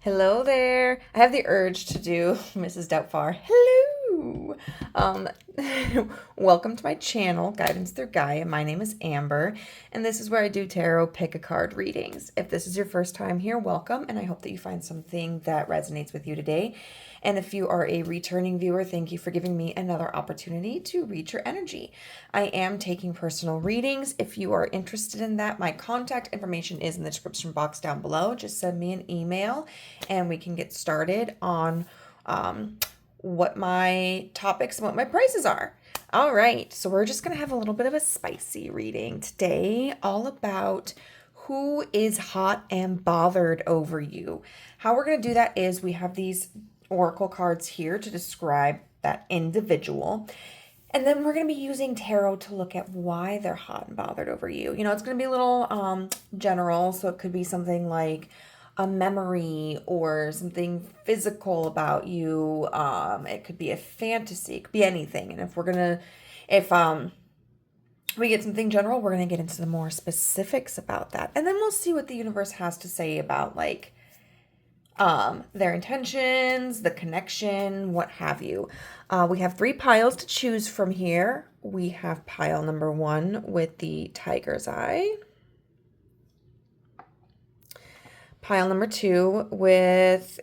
Hello there. I have the urge to do Mrs. Doubtfire. Hello. Um, Welcome to my channel, Guidance Through Gaia. My name is Amber, and this is where I do tarot pick a card readings. If this is your first time here, welcome, and I hope that you find something that resonates with you today. And if you are a returning viewer, thank you for giving me another opportunity to read your energy. I am taking personal readings. If you are interested in that, my contact information is in the description box down below. Just send me an email and we can get started on what my topics and what my prices are. All right, so we're just going to have a little bit of a spicy reading today, all about who is hot and bothered over you. How we're going to do that is we have these oracle cards here to describe that individual. And then we're going to be using tarot to look at why they're hot and bothered over you. You know, it's going to be a little general, so it could be something like a memory or something physical about you. It could be a fantasy. It could be anything. And if we get something general, we're going to get into the more specifics about that. And then we'll see what the universe has to say about like their intentions, the connection, what have you. We have 3 piles to choose from here. We have pile number 1 with the tiger's eye. Pile number 2 with,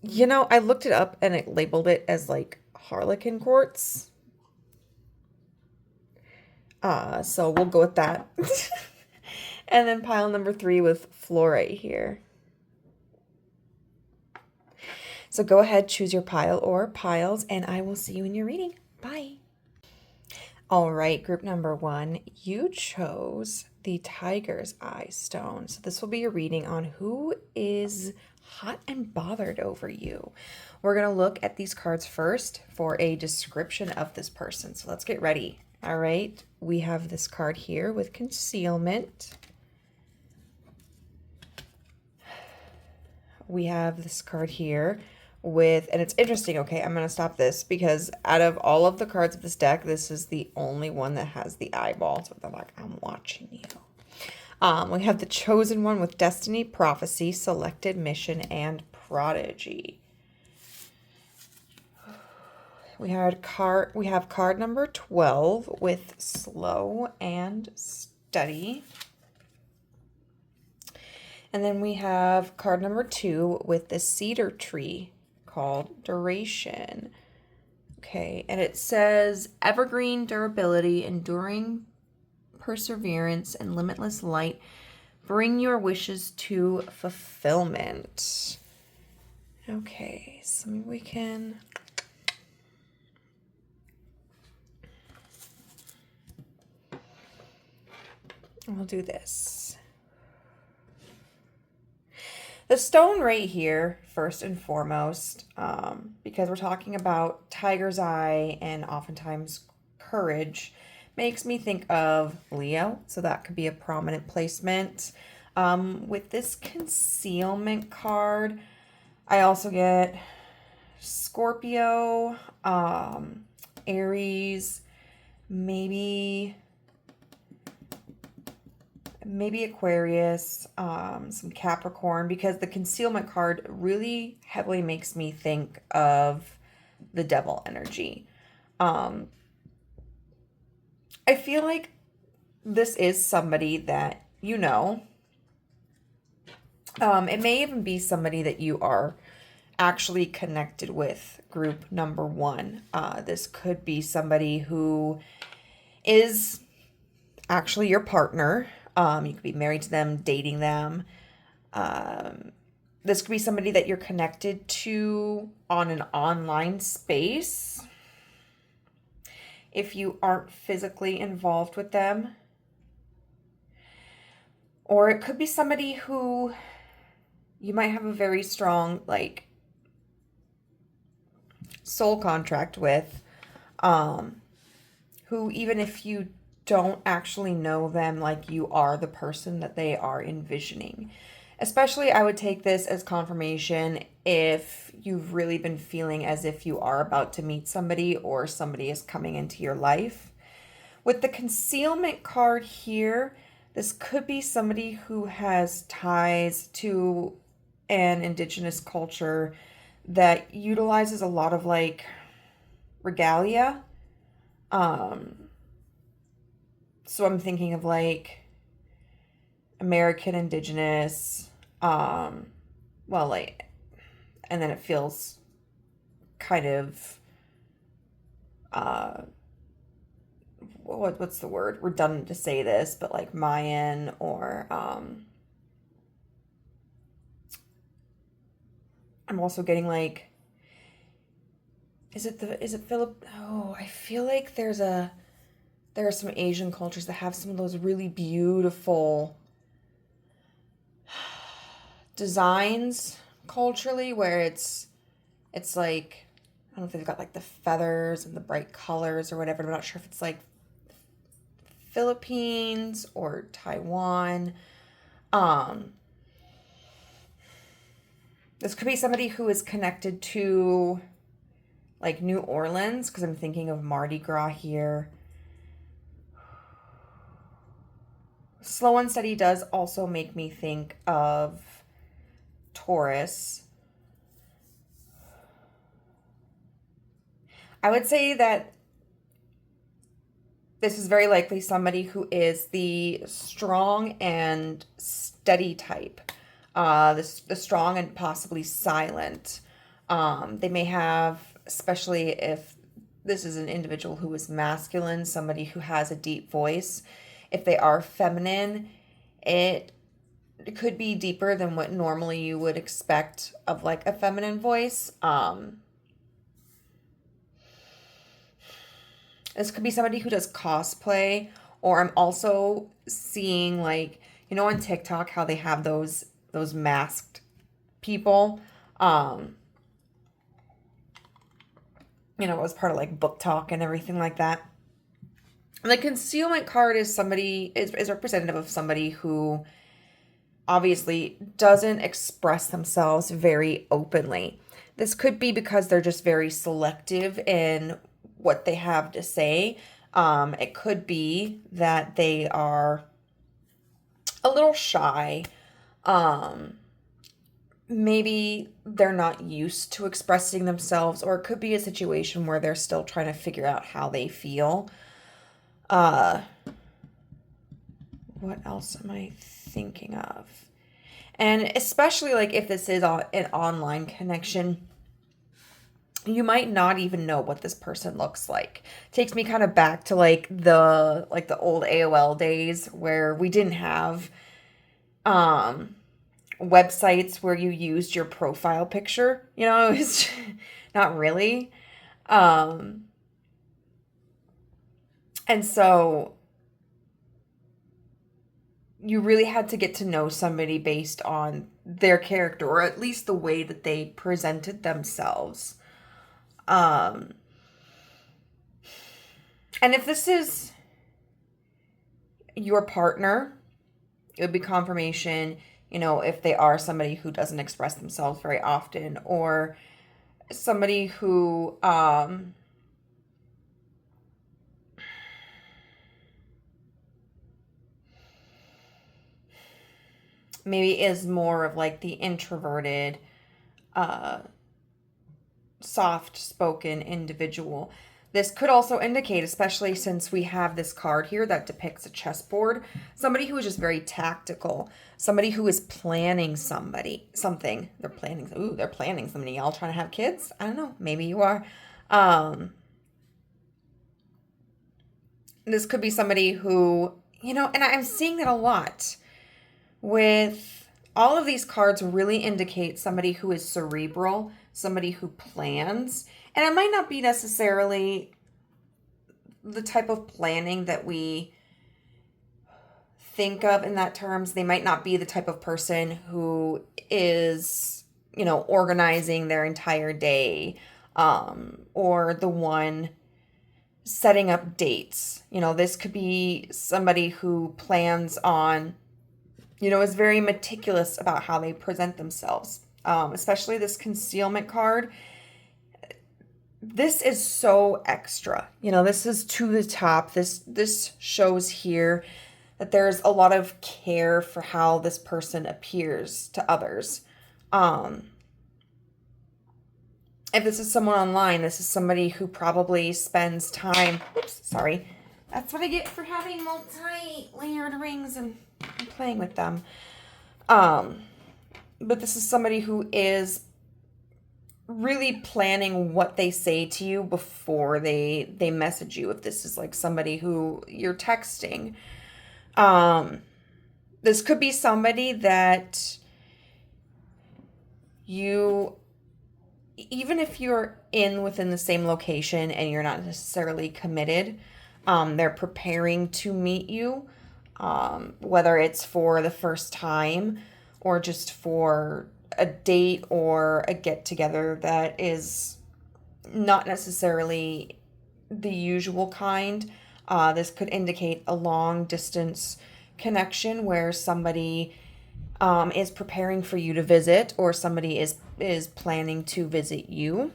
I looked it up and it labeled it as like harlequin quartz. So we'll go with that. And then pile number 3 with fluorite here. So go ahead, choose your pile or piles, and I will see you in your reading. Bye. All right, group number 1, you chose the tiger's eye stone. So this will be your reading on who is hot and bothered over you. We're going to look at these cards first for a description of this person. So let's get ready. All right, we have this card here with concealment. We have this card here with, and it's interesting, okay, I'm going to stop this because out of all of the cards of this deck, this is the only one that has the eyeball. So they're like, I'm watching you. We have the chosen one with destiny, prophecy, selected mission, and prodigy. We have card number 12 with slow and steady. And then we have card number 2 with the cedar tree called duration. Okay, and it says evergreen durability, enduring perseverance, and limitless light. Bring your wishes to fulfillment. Okay, so maybe we can... I'll do this. The stone right here, first and foremost, because we're talking about tiger's eye and oftentimes courage, makes me think of Leo. So that could be a prominent placement. With this concealment card, I also get Scorpio, Aries, maybe Aquarius, some Capricorn, because the concealment card really heavily makes me think of the devil energy. I feel like this is somebody that you know. It may even be somebody that you are actually connected with, group number 1. This could be somebody who is actually your partner. You could be married to them, dating them. This could be somebody that you're connected to on an online space if you aren't physically involved with them. Or it could be somebody who you might have a very strong, like, soul contract with, who even if you don't actually know them, like, you are the person that they are envisioning. Especially, I would take this as confirmation if you've really been feeling as if you are about to meet somebody or somebody is coming into your life. With the concealment card here, this could be somebody who has ties to and indigenous culture that utilizes a lot of like regalia. Um, so I'm thinking of like American indigenous, well, like, and then it feels kind of, uh, what's the word? Redundant to say this, but like Mayan or, I'm also getting like, is it Philip? Oh, I feel like there are some Asian cultures that have some of those really beautiful designs culturally where it's like, I don't know if they've got like the feathers and the bright colors or whatever. I'm not sure if it's like Philippines or Taiwan. Um, this could be somebody who is connected to like New Orleans because I'm thinking of Mardi Gras here. Slow and Steady does also make me think of Taurus. I would say that this is very likely somebody who is the strong and steady type. The strong and possibly silent. They may have, especially if this is an individual who is masculine, somebody who has a deep voice. If they are feminine, it could be deeper than what normally you would expect of like a feminine voice. This could be somebody who does cosplay, or I'm also seeing like, on TikTok how they have those masked people. As part of like book talk and everything like that. The concealment card is is representative of somebody who obviously doesn't express themselves very openly. This could be because they're just very selective in what they have to say. It could be that they are a little shy. Maybe they're not used to expressing themselves, or it could be a situation where they're still trying to figure out how they feel. What else am I thinking of? And especially like if this is an online connection, you might not even know what this person looks like. Takes me kind of back to like the old AOL days where we didn't have websites where you used your profile picture. It was not really. And so you really had to get to know somebody based on their character, or at least the way that they presented themselves. And if this is your partner, it would be confirmation, if they are somebody who doesn't express themselves very often, or somebody who, maybe is more of like the introverted, soft-spoken individual. This could also indicate, especially since we have this card here that depicts a chessboard, somebody who is just very tactical, somebody who is planning something. They're planning somebody. Y'all trying to have kids? I don't know. Maybe you are. This could be somebody who, and I'm seeing that a lot with all of these cards really indicate somebody who is cerebral, somebody who plans. And it might not be necessarily the type of planning that we think of in that terms. They might not be the type of person who is, organizing their entire day, or the one setting up dates. This could be somebody who plans on, is very meticulous about how they present themselves. Especially this concealment card. This is so extra. This is to the top. This shows here that there's a lot of care for how this person appears to others. If this is someone online, this is somebody who probably spends time, oops, sorry. That's what I get for having multi-layered rings and playing with them. But this is somebody who is really planning what they say to you before they message you. If this is like somebody who you're texting, this could be somebody that you, even if you're within the same location and you're not necessarily committed, they're preparing to meet you, whether it's for the first time or just for a date or a get together that is not necessarily the usual kind. This could indicate a long distance connection where somebody is preparing for you to visit, or somebody is planning to visit you.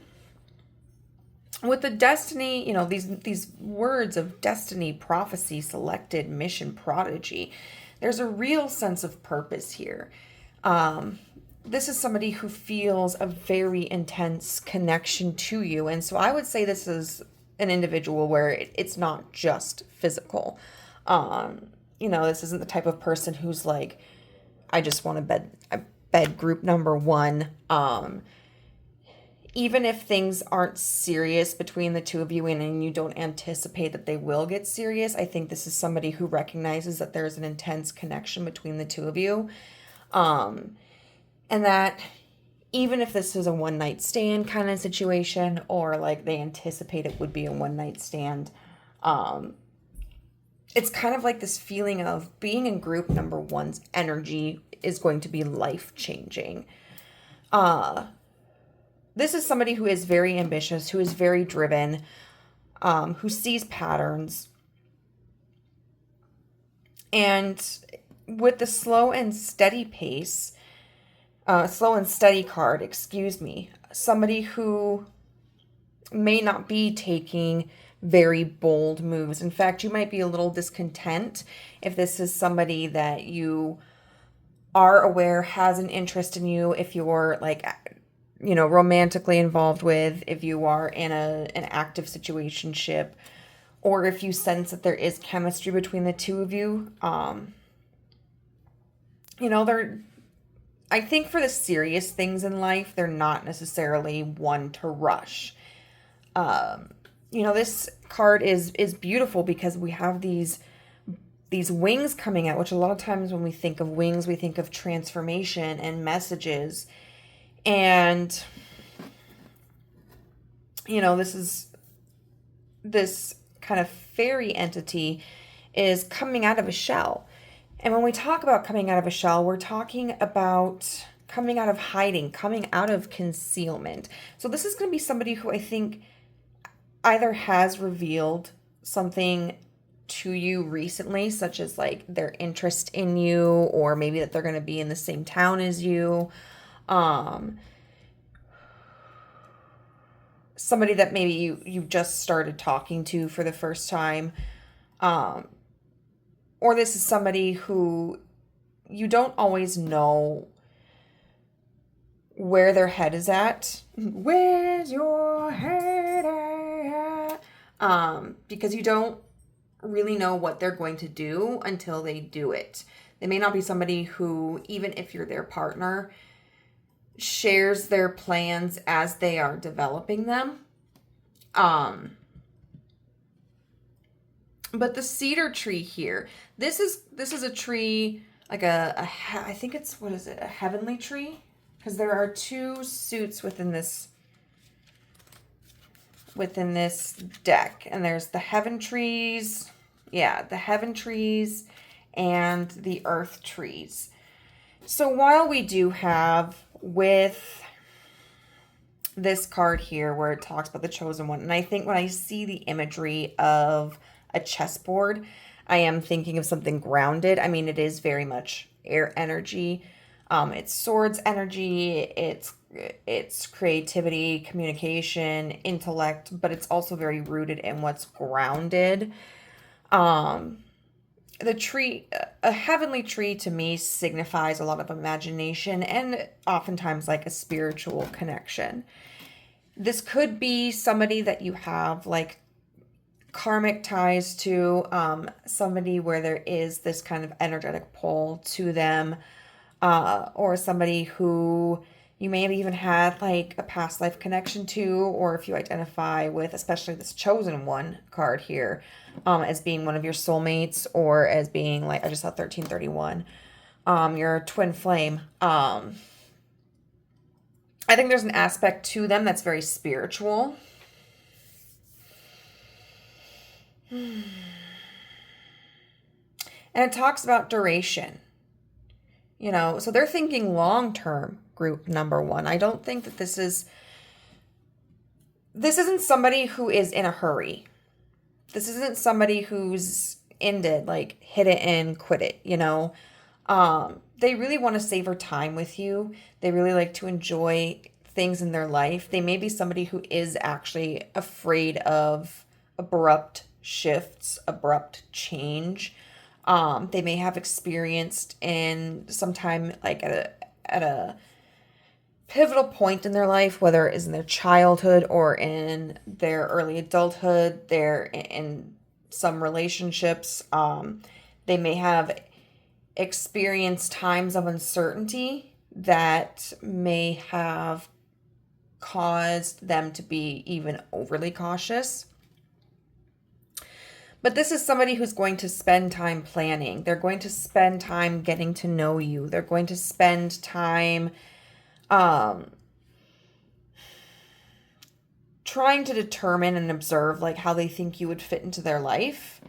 With the destiny, these words of destiny, prophecy, selected, mission, prodigy, there's a real sense of purpose here. This is somebody who feels a very intense connection to you. And so I would say this is an individual where it's not just physical. This isn't the type of person who's like, I just want a bed group number one. Even if things aren't serious between the two of you and you don't anticipate that they will get serious, I think this is somebody who recognizes that there's an intense connection between the two of you. And that even if this is a one-night stand kind of situation, or like they anticipate it would be a one-night stand, it's kind of like this feeling of being in group number one's energy is going to be life-changing. This is somebody who is very ambitious, who is very driven, who sees patterns. And with the slow and steady card, somebody who may not be taking very bold moves. In fact, you might be a little discontent if this is somebody that you are aware has an interest in you, if you're like, romantically involved with, if you are in an active situationship, or if you sense that there is chemistry between the two of you. I think for the serious things in life, they're not necessarily one to rush. This card is beautiful because we have these wings coming out, which a lot of times when we think of wings, we think of transformation and messages. And, this kind of fairy entity is coming out of a shell. And when we talk about coming out of a shell, we're talking about coming out of hiding, coming out of concealment. So this is going to be somebody who I think either has revealed something to you recently, such as like their interest in you, or maybe that they're going to be in the same town as you. Somebody that maybe you just started talking to for the first time. Or this is somebody who you don't always know where their head is at. Where's your head at? Because you don't really know what they're going to do until they do it. They may not be somebody who, even if you're their partner, shares their plans as they are developing them. But the cedar tree here, this is a tree, like I think it's, what is it, a heavenly tree? Because there are two suits within this deck, and there's the heaven trees, the heaven trees and the earth trees. So while we do have with this card here where it talks about the chosen one, and I think when I see the imagery of a chessboard, I am thinking of something grounded. I mean, it is very much air energy. It's swords energy. It's creativity, communication, intellect, but it's also very rooted in what's grounded. And the tree, a heavenly tree to me signifies a lot of imagination and oftentimes like a spiritual connection. This could be somebody that you have like karmic ties to, somebody where there is this kind of energetic pull to them, or somebody who you may have even had like a past life connection to, or if you identify with, especially this chosen one card here, as being one of your soulmates, or as being like, I just saw 1331, your twin flame. I think there's an aspect to them that's very spiritual. And it talks about duration. You know, so they're thinking long-term, group number one. I don't think that this isn't somebody who is in a hurry. This isn't somebody who's ended, like hit it and quit it, you know. They really want to savor time with you. They really like to enjoy things in their life. They may be somebody who is actually afraid of abrupt shifts, abrupt change. They may have experienced in some time, like at a pivotal point in their life, whether it is in their childhood or in their early adulthood, they're in some relationships. They may have experienced times of uncertainty that may have caused them to be even overly cautious. But this is somebody who's going to spend time planning. They're going to spend time getting to know you. They're going to spend time trying to determine and observe like how they think you would fit into their life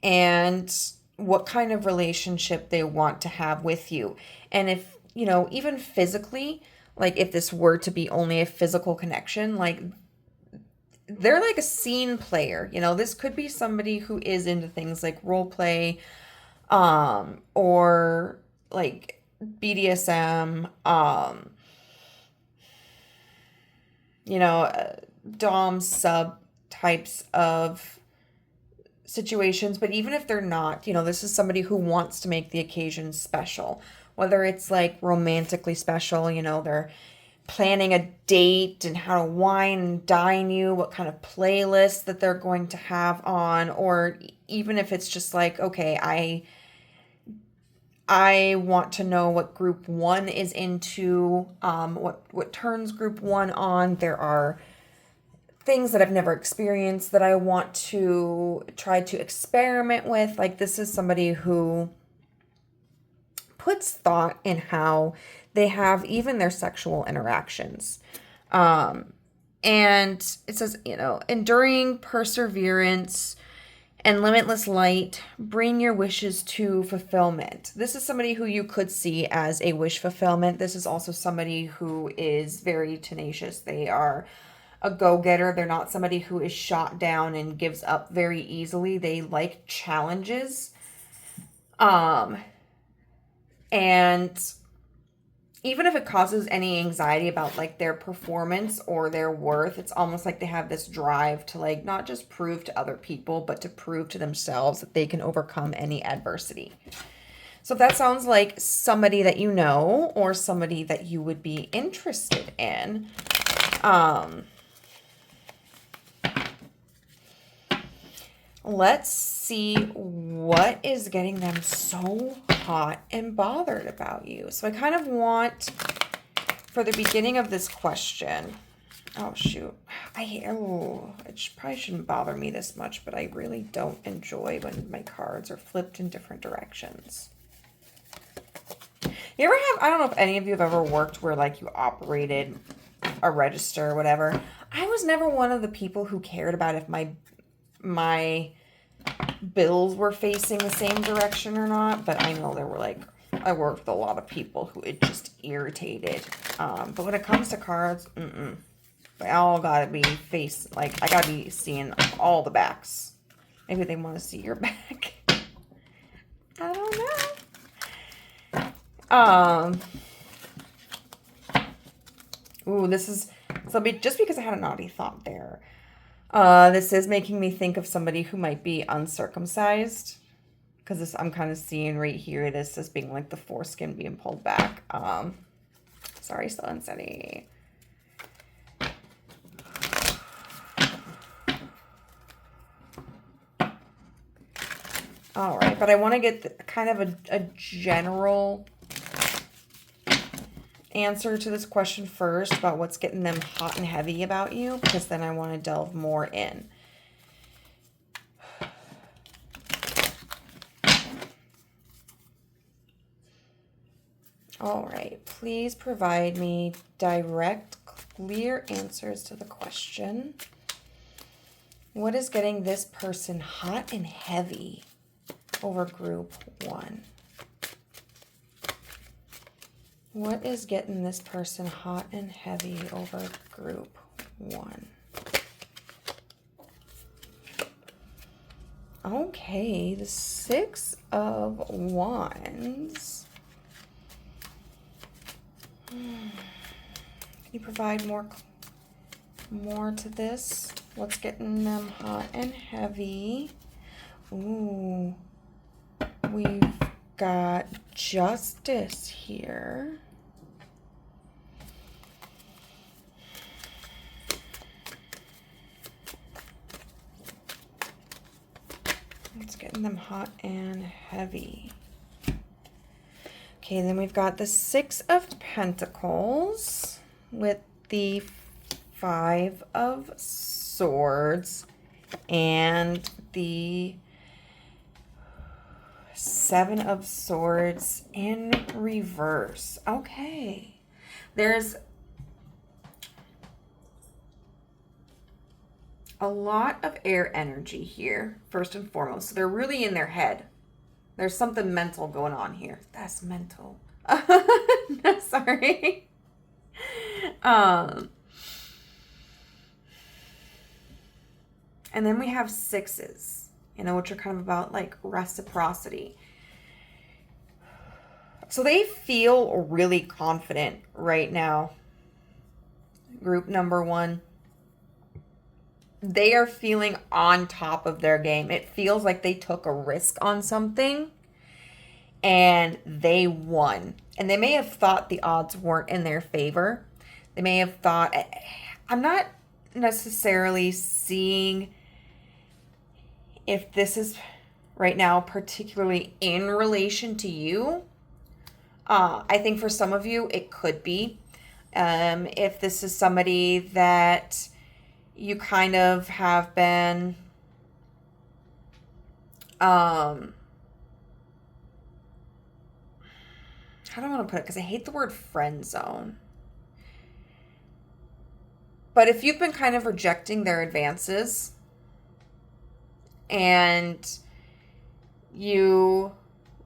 and what kind of relationship they want to have with you. And if, you know, even physically, like if this were to be only a physical connection, like they're like a scene player. You know, this could be somebody who is into things like role play, or like BDSM, you know, dom sub types of situations. But even if they're not, you know, this is somebody who wants to make the occasion special, whether it's like romantically special, you know, they're planning a date and how to wine and dine you, what kind of playlist that they're going to have on, or even if it's just like, okay, I want to know what group one is into, what turns group one on. There are things that I've never experienced that I want to try to experiment with. Like this is somebody who puts thought in how they have even their sexual interactions. And it says, you know, enduring perseverance and limitless light, bring your wishes to fulfillment. This is somebody who you could see as a wish fulfillment. This is also somebody who is very tenacious. They are a go-getter. They're not somebody who is shot down and gives up very easily. They like challenges. And even if it causes any anxiety about like their performance or their worth, it's almost like they have this drive to like not just prove to other people, but to prove to themselves that they can overcome any adversity. So if that sounds like somebody that you know or somebody that you would be interested in, let's see what is getting them so hot and bothered about you. So I kind of want, for the beginning of this question, oh shoot, it probably shouldn't bother me this much, but I really don't enjoy when my cards are flipped in different directions. You ever have, I don't know if any of you have ever worked where like you operated a register or whatever. I was never one of the people who cared about if my bills were facing the same direction or not, but I know there were like, I worked with a lot of people who it just irritated. But when it comes to cards, they all gotta be I gotta be seeing all the backs. Maybe they want to see your back. I don't know. Ooh, this is, so just because I had a naughty thought there. This is making me think of somebody who might be uncircumcised. because this, I'm kind of seeing right here, this as being like the foreskin being pulled back. Sorry, slow and steady. All right, but I want to get kind of a general answer to this question first about what's getting them hot and heavy about you, because then I want to delve more in. All right, please provide me direct, clear answers to the question. What is getting this person hot and heavy over group 1? What is getting this person hot and heavy over group 1? Okay, the 6 of Wands. Can you provide more to this? What's getting them hot and heavy? Ooh, we've got Justice here. It's getting them hot and heavy. Okay, then we've got the 6 of Pentacles with the 5 of Swords and the 7 of Swords in reverse. Okay, there's a lot of air energy here, first and foremost. So they're really in their head. There's something mental going on here. That's mental. Sorry. And then we have 6s, which are kind of about like reciprocity. So they feel really confident right now. Group number 1. They are feeling on top of their game. It feels like they took a risk on something and they won. And they may have thought the odds weren't in their favor. They may have thought, I'm not necessarily seeing if this is right now particularly in relation to you. I think for some of you, it could be. If this is somebody that you kind of have been how do I want to put it? Because I hate the word friend zone. But if you've been kind of rejecting their advances and you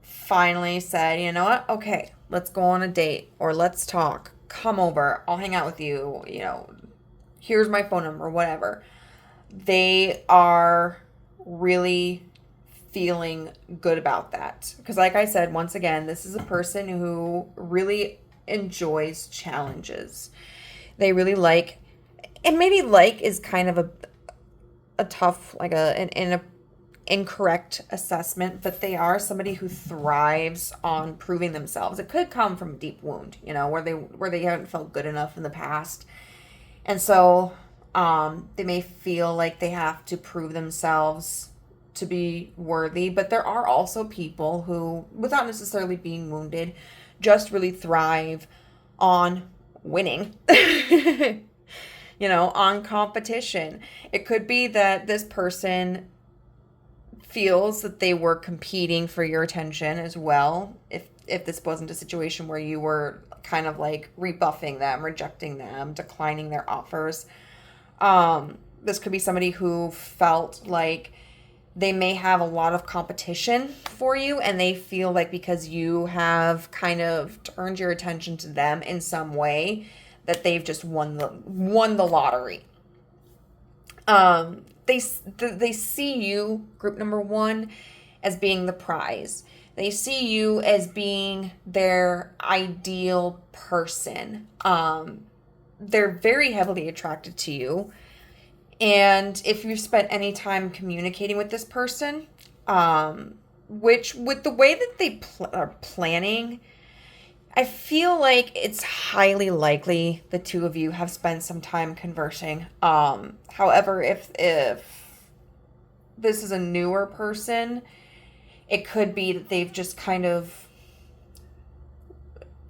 finally said, you know what? Okay, let's go on a date or let's talk. Come over. I'll hang out with you. Here's my phone number, whatever. They are really feeling good about that. Because like I said, once again, this is a person who really enjoys challenges. They really like, and maybe like is kind of a tough, like an incorrect assessment, but they are somebody who thrives on proving themselves. It could come from a deep wound, where they haven't felt good enough in the past. And so they may feel like they have to prove themselves to be worthy. But there are also people who, without necessarily being wounded, just really thrive on winning, on competition. It could be that this person feels that they were competing for your attention as well. If this wasn't a situation where you were kind of like rebuffing them, rejecting them, declining their offers. This could be somebody who felt like they may have a lot of competition for you and they feel like because you have kind of turned your attention to them in some way that they've just won the lottery. They see you, group number 1, as being the prize. They see you as being their ideal person. They're very heavily attracted to you. And if you've spent any time communicating with this person, which with the way that they are planning, I feel like it's highly likely the two of you have spent some time conversing. However, if this is a newer person, it could be that they've just kind of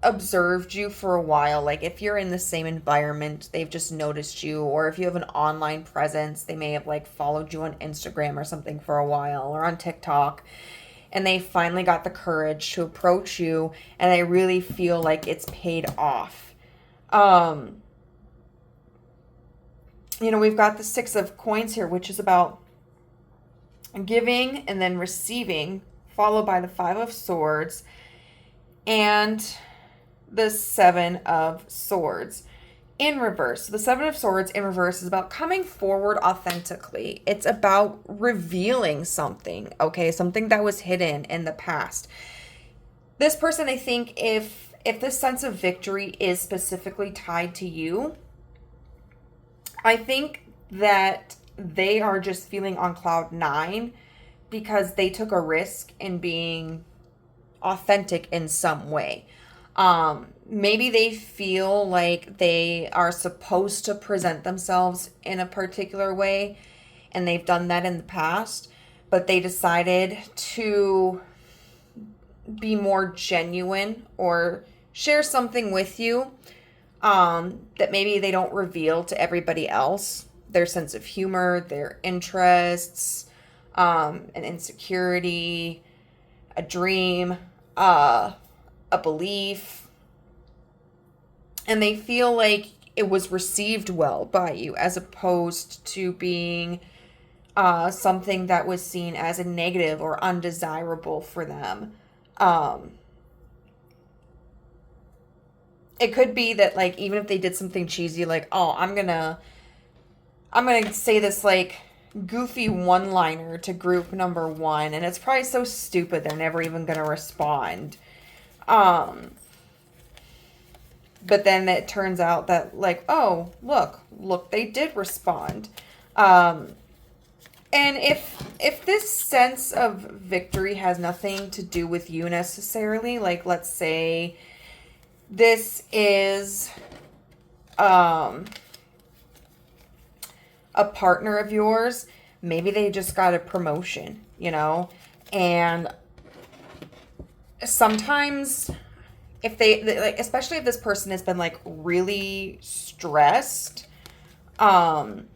observed you for a while. Like if you're in the same environment, they've just noticed you, or if you have an online presence, they may have like followed you on Instagram or something for a while, or on TikTok, and they finally got the courage to approach you, and I really feel like it's paid off. We've got the Six of Coins here, which is about giving and then receiving, followed by the Five of Swords and the Seven of Swords in reverse. So the Seven of Swords in reverse is about coming forward authentically. It's about revealing something, okay? Something that was hidden in the past. This person, I think, if this sense of victory is specifically tied to you, I think that they are just feeling on cloud nine because they took a risk in being authentic in some way. Maybe they feel like they are supposed to present themselves in a particular way, and they've done that in the past, but they decided to be more genuine or share something with you that maybe they don't reveal to everybody else. Their sense of humor, their interests, an insecurity, a dream, a belief. And they feel like it was received well by you, as opposed to being something that was seen as a negative or undesirable for them. It could be that, like, even if they did something cheesy, like, oh, I'm gonna say this, like, goofy one-liner to group number one, and it's probably so stupid they're never even gonna respond. But then it turns out that, like, oh, look, they did respond. And if this sense of victory has nothing to do with you necessarily, like, let's say this is a partner of yours, maybe they just got a promotion, and sometimes if they, like, especially if this person has been, like, really stressed, having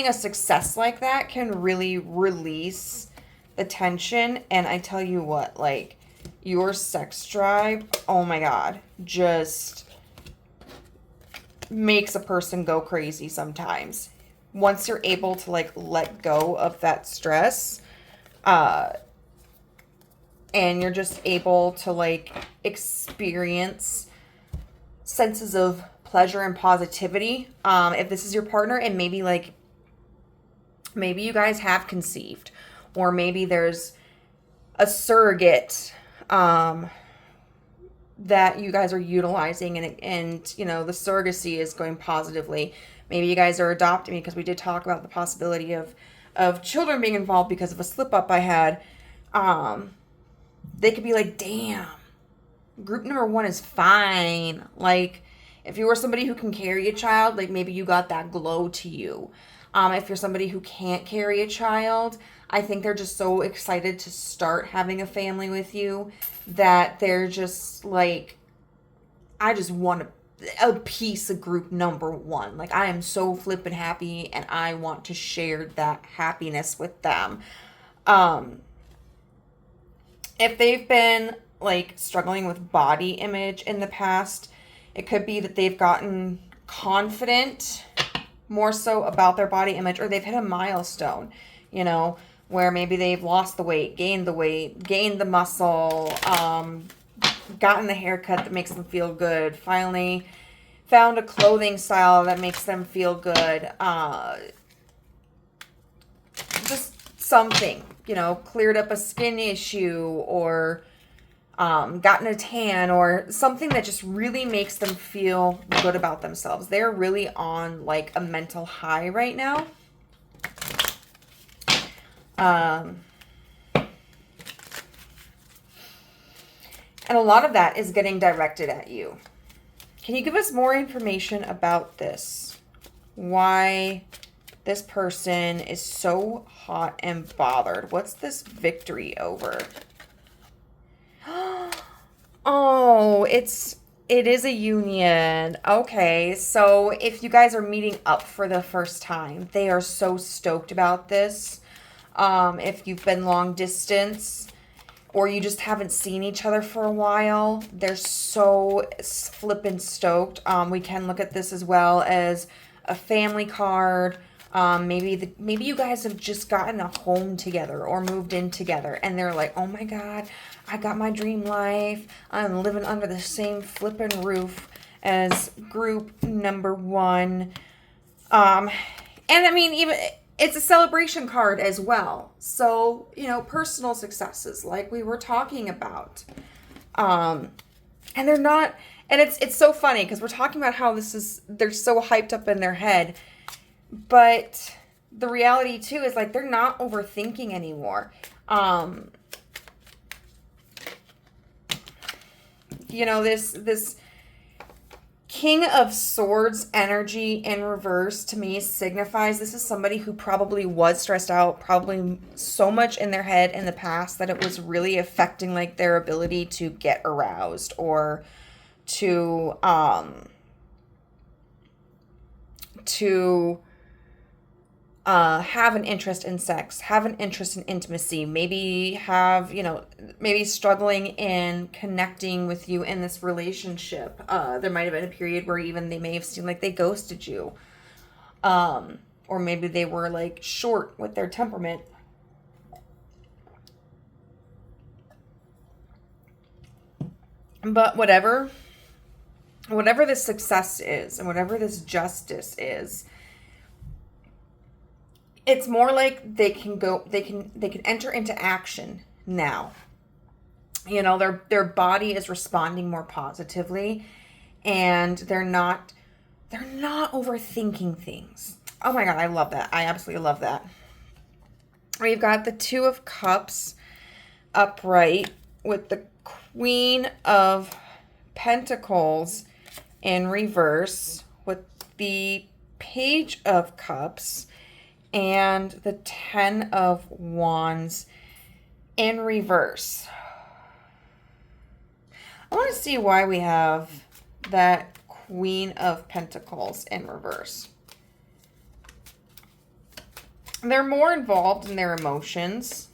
a success like that can really release the tension. And I tell you what, like, your sex drive, oh my God, just makes a person go crazy sometimes. Once you're able to, like, let go of that stress, and you're just able to, like, experience senses of pleasure and positivity. If this is your partner, and maybe you guys have conceived, or maybe there's a surrogate that you guys are utilizing, and the surrogacy is going positively. Maybe you guys are adopting, because we did talk about the possibility of children being involved because of a slip up I had. They could be like, damn, group number one is fine. Like, if you were somebody who can carry a child, like, maybe you got that glow to you. If you're somebody who can't carry a child, I think they're just so excited to start having a family with you that they're just like, I just want a piece of group number one. Like, I am so flippin' happy, and I want to share that happiness with them. If they've been, like, struggling with body image in the past, it could be that they've gotten confident more so about their body image, or they've hit a milestone, where maybe they've lost the weight, gained the muscle, gotten the haircut that makes them feel good, finally found a clothing style that makes them feel good, just something, cleared up a skin issue, or gotten a tan, or something that just really makes them feel good about themselves. They're really on, like, a mental high right now. And a lot of that is getting directed at you. Can you give us more information about this? Why this person is so hot and bothered? What's this victory over? Oh, it is a union. Okay, so if you guys are meeting up for the first time, they are so stoked about this. If you've been long distance or you just haven't seen each other for a while, they're so flippin' stoked. We can look at this as well as a family card. Maybe you guys have just gotten a home together or moved in together and they're like, oh my God, I got my dream life. I'm living under the same flippin' roof as group number one. And I mean, even it's a celebration card as well. So, personal successes like we were talking about. And they're not, and it's so funny because we're talking about how they're so hyped up in their head. But the reality too is like they're not overthinking anymore. This King of Swords energy in reverse to me signifies this is somebody who probably was stressed out, probably so much in their head in the past that it was really affecting like their ability to get aroused or to have an interest in sex, have an interest in intimacy, maybe maybe struggling in connecting with you in this relationship. There might have been a period where even they may have seemed like they ghosted you. Or maybe they were like short with their temperament. But whatever this success is and whatever this justice is, it's more like they can enter into action now. Their body is responding more positively and they're not overthinking things. Oh my God, I love that. I absolutely love that. We've got the Two of Cups upright with the Queen of Pentacles in reverse with the Page of Cups and the 10 of Wands in reverse. I want to see why we have that Queen of Pentacles in reverse. They're more involved in their emotions.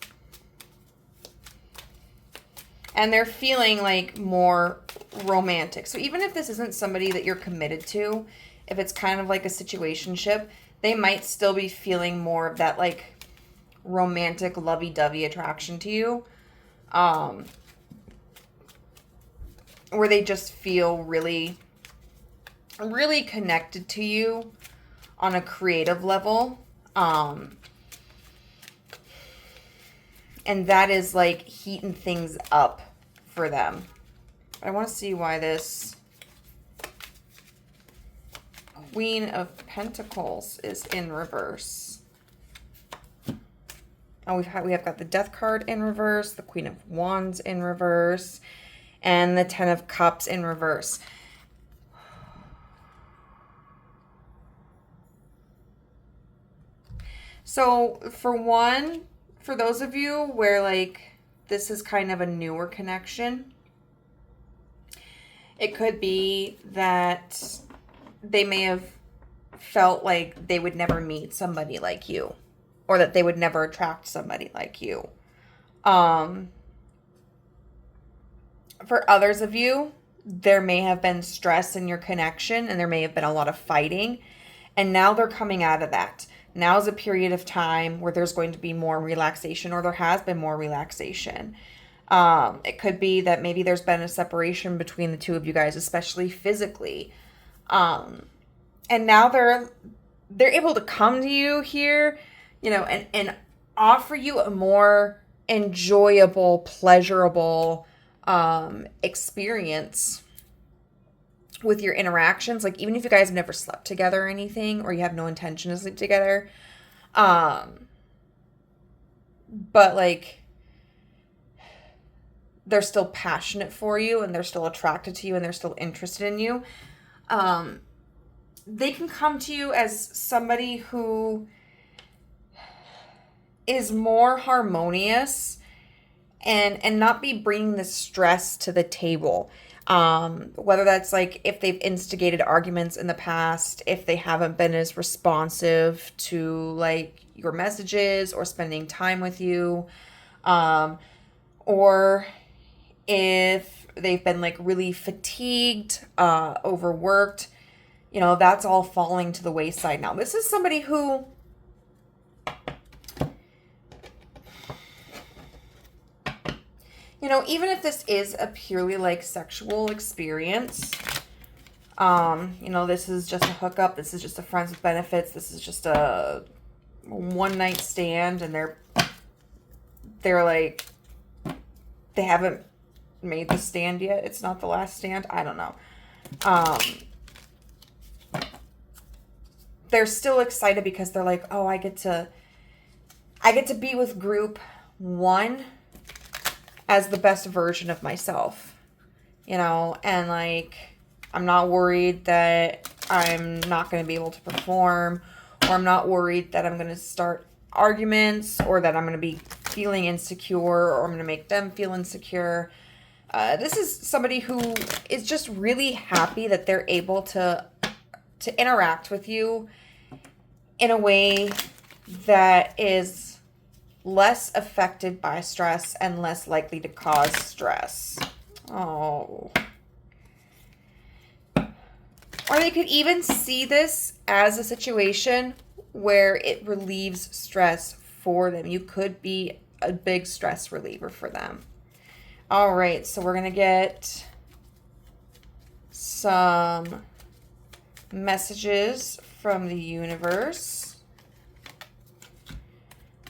And they're feeling like more romantic. So even if this isn't somebody that you're committed to, if it's kind of like a situationship, they might still be feeling more of that like romantic lovey-dovey attraction to you. Where they just feel really, really connected to you on a creative level. And that is like heating things up for them. I want to see why this Queen of Pentacles is in reverse. Oh, we have got the Death card in reverse, the Queen of Wands in reverse, and the 10 of Cups in reverse. So for those of you where like this is kind of a newer connection, it could be that they may have felt like they would never meet somebody like you, or that they would never attract somebody like you. For others of you, there may have been stress in your connection and there may have been a lot of fighting, and now they're coming out of that. Now is a period of time where there's going to be more relaxation, or there has been more relaxation. It could be that maybe there's been a separation between the two of you guys, especially physically. And now they're able to come to you here, and offer you a more enjoyable, pleasurable experience with your interactions. Like even if you guys have never slept together or anything, or you have no intention to sleep together, but like they're still passionate for you and they're still attracted to you and they're still interested in you. They can come to you as somebody who is more harmonious and not be bringing the stress to the table. Whether that's like if they've instigated arguments in the past, if they haven't been as responsive to like your messages or spending time with you, or if they've been like really fatigued, overworked, you know, that's all falling to the wayside now. This is somebody who, you know, even if this is a purely like sexual experience, you know, this is just a hookup, this is just a friends with benefits, this is just a one night stand, and they're like, they haven't made the stand yet. It's not the last stand. I don't know. They're still excited because they're like, oh, I get to be with group one as the best version of myself, you know, and like, I'm not worried that I'm not going to be able to perform, or I'm not worried that I'm going to start arguments, or that I'm going to be feeling insecure, or I'm going to make them feel insecure. This is somebody who is just really happy that they're able to interact with you in a way that is less affected by stress and less likely to cause stress. Oh. Or they could even see this as a situation where it relieves stress for them. You could be a big stress reliever for them. All right, so we're going to get some messages from the universe.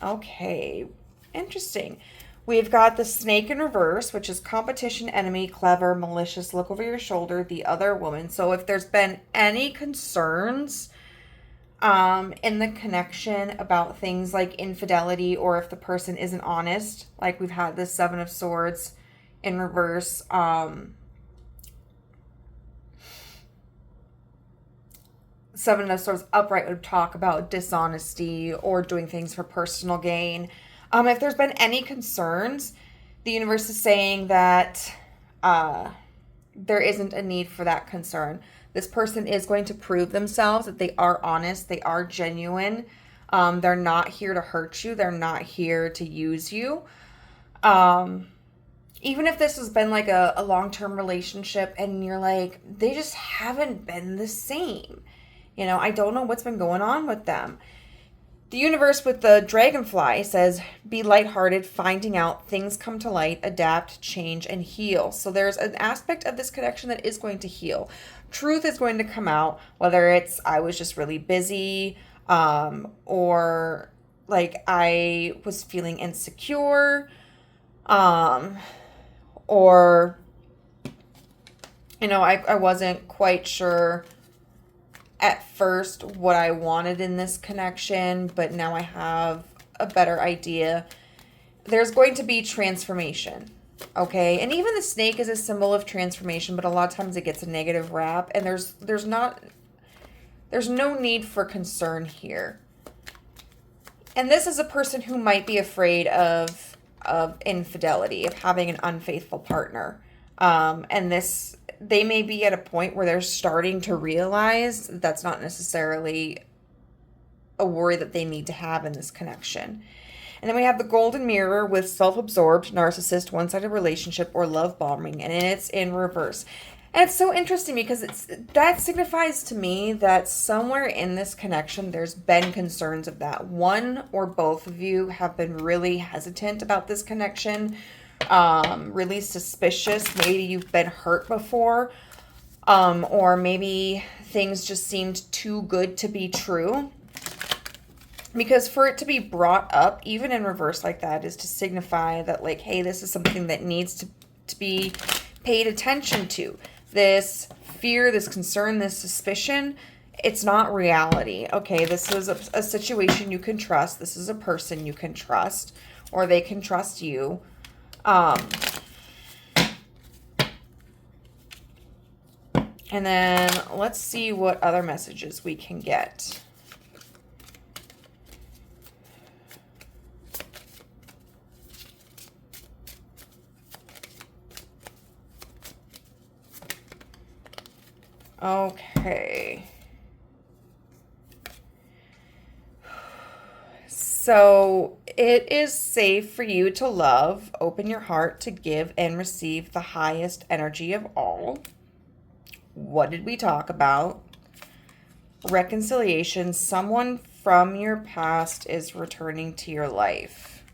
Okay, interesting. We've got the snake in reverse, which is competition, enemy, clever, malicious, look over your shoulder, the other woman. So if there's been any concerns in the connection about things like infidelity, or if the person isn't honest, like we've had the Seven of Swords in reverse, Seven of Swords upright would talk about dishonesty or doing things for personal gain. If there's been any concerns, the universe is saying that there isn't a need for that concern. This person is going to prove themselves, that they are honest, they are genuine. They're not here to hurt you. They're not here to use you. Even if this has been like a long-term relationship and you're like, they just haven't been the same. You know, I don't know what's been going on with them. The universe with the dragonfly says, be lighthearted, finding out, things come to light, adapt, change, and heal. So there's an aspect of this connection that is going to heal. Truth is going to come out, whether it's I was just really busy, or like I was feeling insecure, or, you know, I wasn't quite sure at first what I wanted in this connection, but now I have a better idea. There's going to be transformation, okay? And even the snake is a symbol of transformation, but a lot of times it gets a negative rap, and there's no need for concern here. And this is a person who might be afraid of infidelity, of having an unfaithful partner. And they may be at a point where they're starting to realize that that's not necessarily a worry that they need to have in this connection. And then we have the golden mirror with self-absorbed, narcissist, one-sided relationship, or love bombing, and it's in reverse. And it's so interesting because that signifies to me that somewhere in this connection there's been concerns of that. One or both of you have been really hesitant about this connection, really suspicious. Maybe you've been hurt before, or maybe things just seemed too good to be true. Because for it to be brought up, even in reverse like that, is to signify that, like, hey, this is something that needs to be paid attention to. This fear, this concern, this suspicion, it's not reality. Okay, this is a situation you can trust. This is a person you can trust. or they can trust you. And then let's see what other messages we can get. Okay. So it is safe for you to love, open your heart to give and receive the highest energy of all. What did we talk about? Reconciliation. Someone from your past is returning to your life.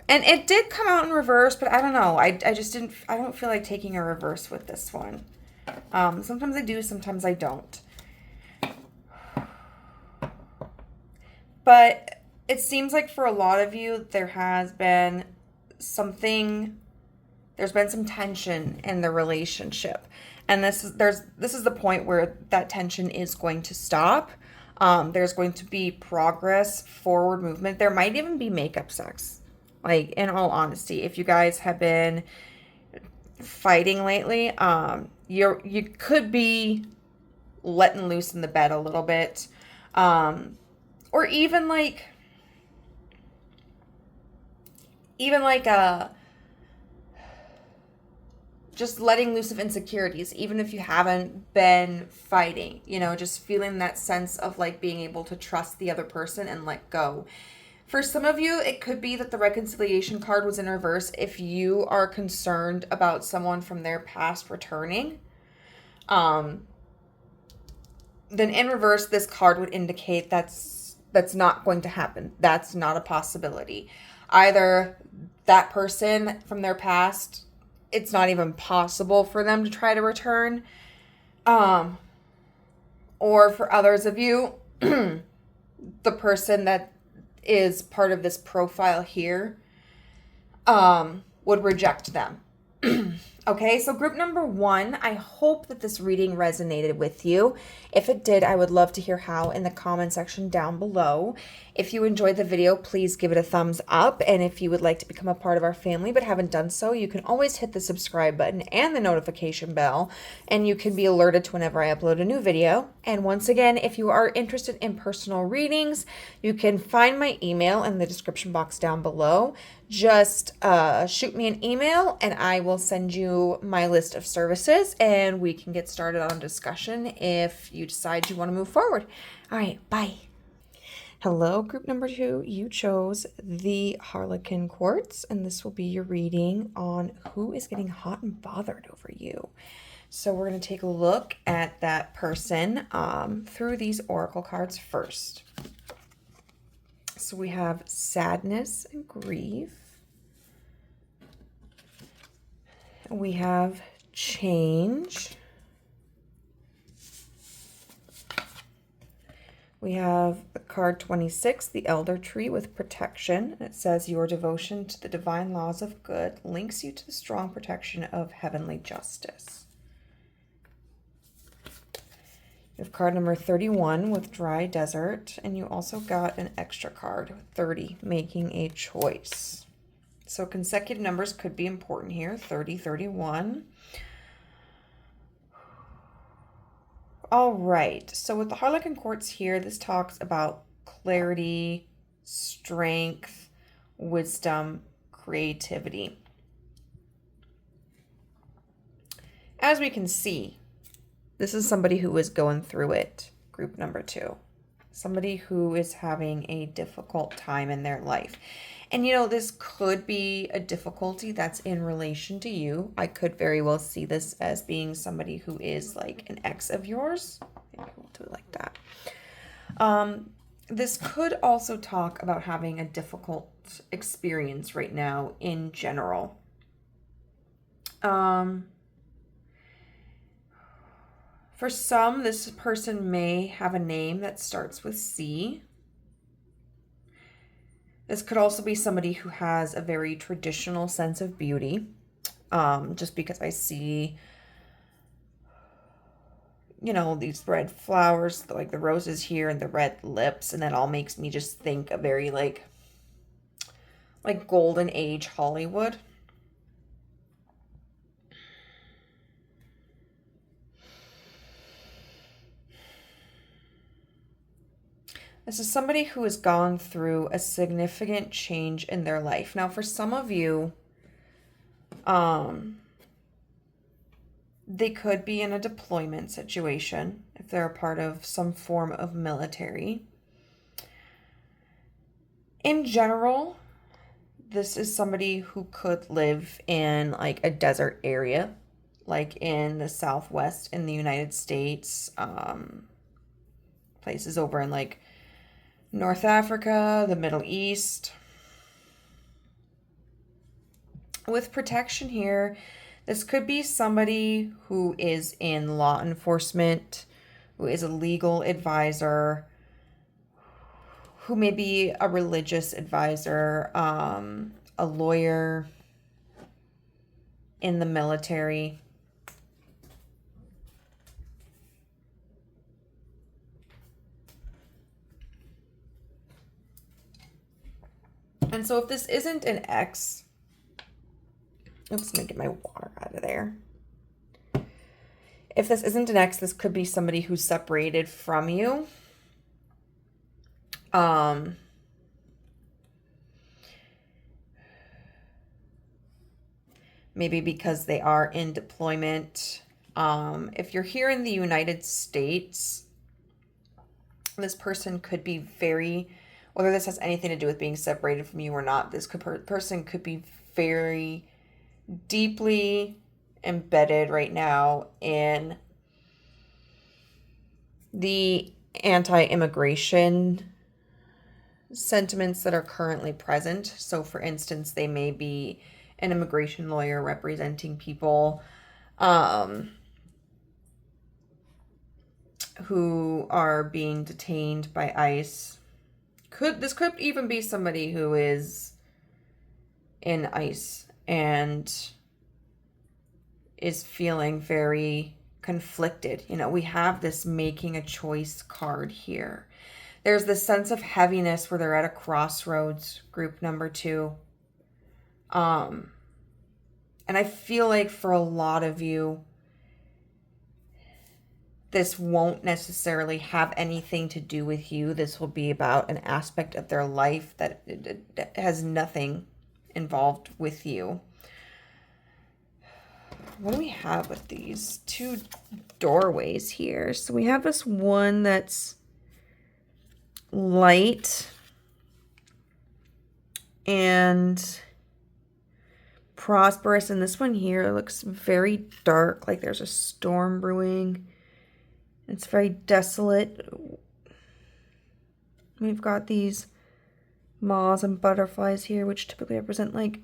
And it did come out in reverse, but I don't know. I don't feel like taking a reverse with this one. Sometimes I do, sometimes I don't. But it seems like for a lot of you, there's been some tension in the relationship. And this is the point where that tension is going to stop. There's going to be progress, forward movement. There might even be makeup sex. Like, in all honesty, if you guys have been fighting lately, you could be letting loose in the bed a little bit. Or even like just letting loose of insecurities, even if you haven't been fighting, just feeling that sense of like being able to trust the other person and let go. For some of you, it could be that the reconciliation card was in reverse if you are concerned about someone from their past returning. Then in reverse, this card would indicate that's not going to happen. That's not a possibility. Either that person from their past, it's not even possible for them to try to return. Or for others of you, the person that is part of this profile here would reject them. Okay, so group number 1, I hope that this reading resonated with you. If it did, I would love to hear how in the comment section down below. If you enjoyed the video, please give it a thumbs up. And if you would like to become a part of our family but haven't done so, you can always hit the subscribe button and the notification bell, and you can be alerted to whenever I upload a new video. And once again, if you are interested in personal readings, you can find my email in the description box down below. Just shoot me an email and I will send you my list of services and we can get started on a discussion if you decide you want to move forward. All right, bye. Hello, group number 2. You chose the Harlequin Quartz, and this will be your reading on who is getting hot and bothered over you. So we're going to take a look at that person through these oracle cards first. So we have sadness and grief. We have change. We have the card 26, the Elder Tree with protection. It says your devotion to the divine laws of good links you to the strong protection of heavenly justice. You have card number 31 with dry desert, and you also got an extra card, 30, making a choice. So consecutive numbers could be important here, 30, 31. All right, so with the Harlequin Quartz here, this talks about clarity, strength, wisdom, creativity. As we can see, this is somebody who is going through it, group number 2. Somebody who is having a difficult time in their life. And this could be a difficulty that's in relation to you. I could very well see this as being somebody who is like an ex of yours. Maybe we'll do it like that. This could also talk about having a difficult experience right now in general. For some, this person may have a name that starts with C. This could also be somebody who has a very traditional sense of beauty. Just because I see, these red flowers, like the roses here and the red lips, and that all makes me just think a very like like golden age Hollywood. This is somebody who has gone through a significant change in their life. Now, for some of you, they could be in a deployment situation if they're a part of some form of military. In general, this is somebody who could live in like a desert area, like in the Southwest in the United States, places over in like North Africa, the Middle East. With protection here, this could be somebody who is in law enforcement, who is a legal advisor, who may be a religious advisor, a lawyer, in the military. And so if this isn't an ex, oops, let me get my water out of there. If this isn't an ex, this could be somebody who's separated from you. Maybe because they are in deployment. If you're here in the United States, this person could be very, whether this has anything to do with being separated from you or not, this person could be very deeply embedded right now in the anti-immigration sentiments that are currently present. So for instance, they may be an immigration lawyer representing people who are being detained by ICE. This could even be somebody who is in ICE and is feeling very conflicted. You know, we have this making a choice card here. There's this sense of heaviness where they're at a crossroads, group number 2. And I feel like for a lot of you, this won't necessarily have anything to do with you. This will be about an aspect of their life that it has nothing involved with you. What do we have with these 2 doorways here? So we have this one that's light and prosperous, and this one here looks very dark, like there's a storm brewing. It's very desolate. We've got these moths and butterflies here, which typically represent like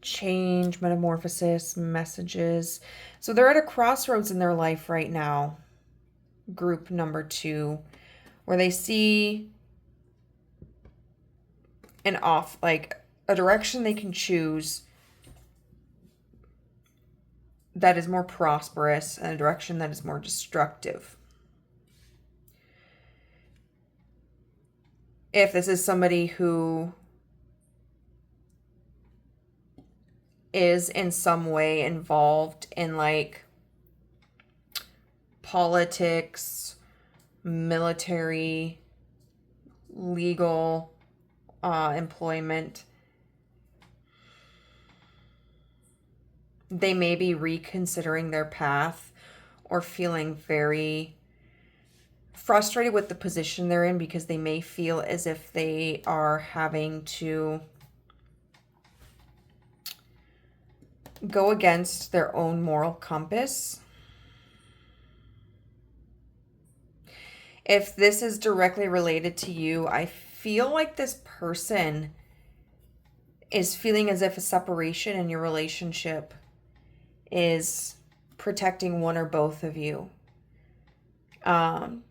change, metamorphosis, messages. So they're at a crossroads in their life right now, group number 2, where they see like a direction they can choose that is more prosperous and a direction that is more destructive. If this is somebody who is in some way involved in like politics, military, legal, employment, they may be reconsidering their path or feeling very frustrated with the position they're in because they may feel as if they are having to go against their own moral compass. If this is directly related to you, I feel like this person is feeling as if a separation in your relationship is protecting one or both of you.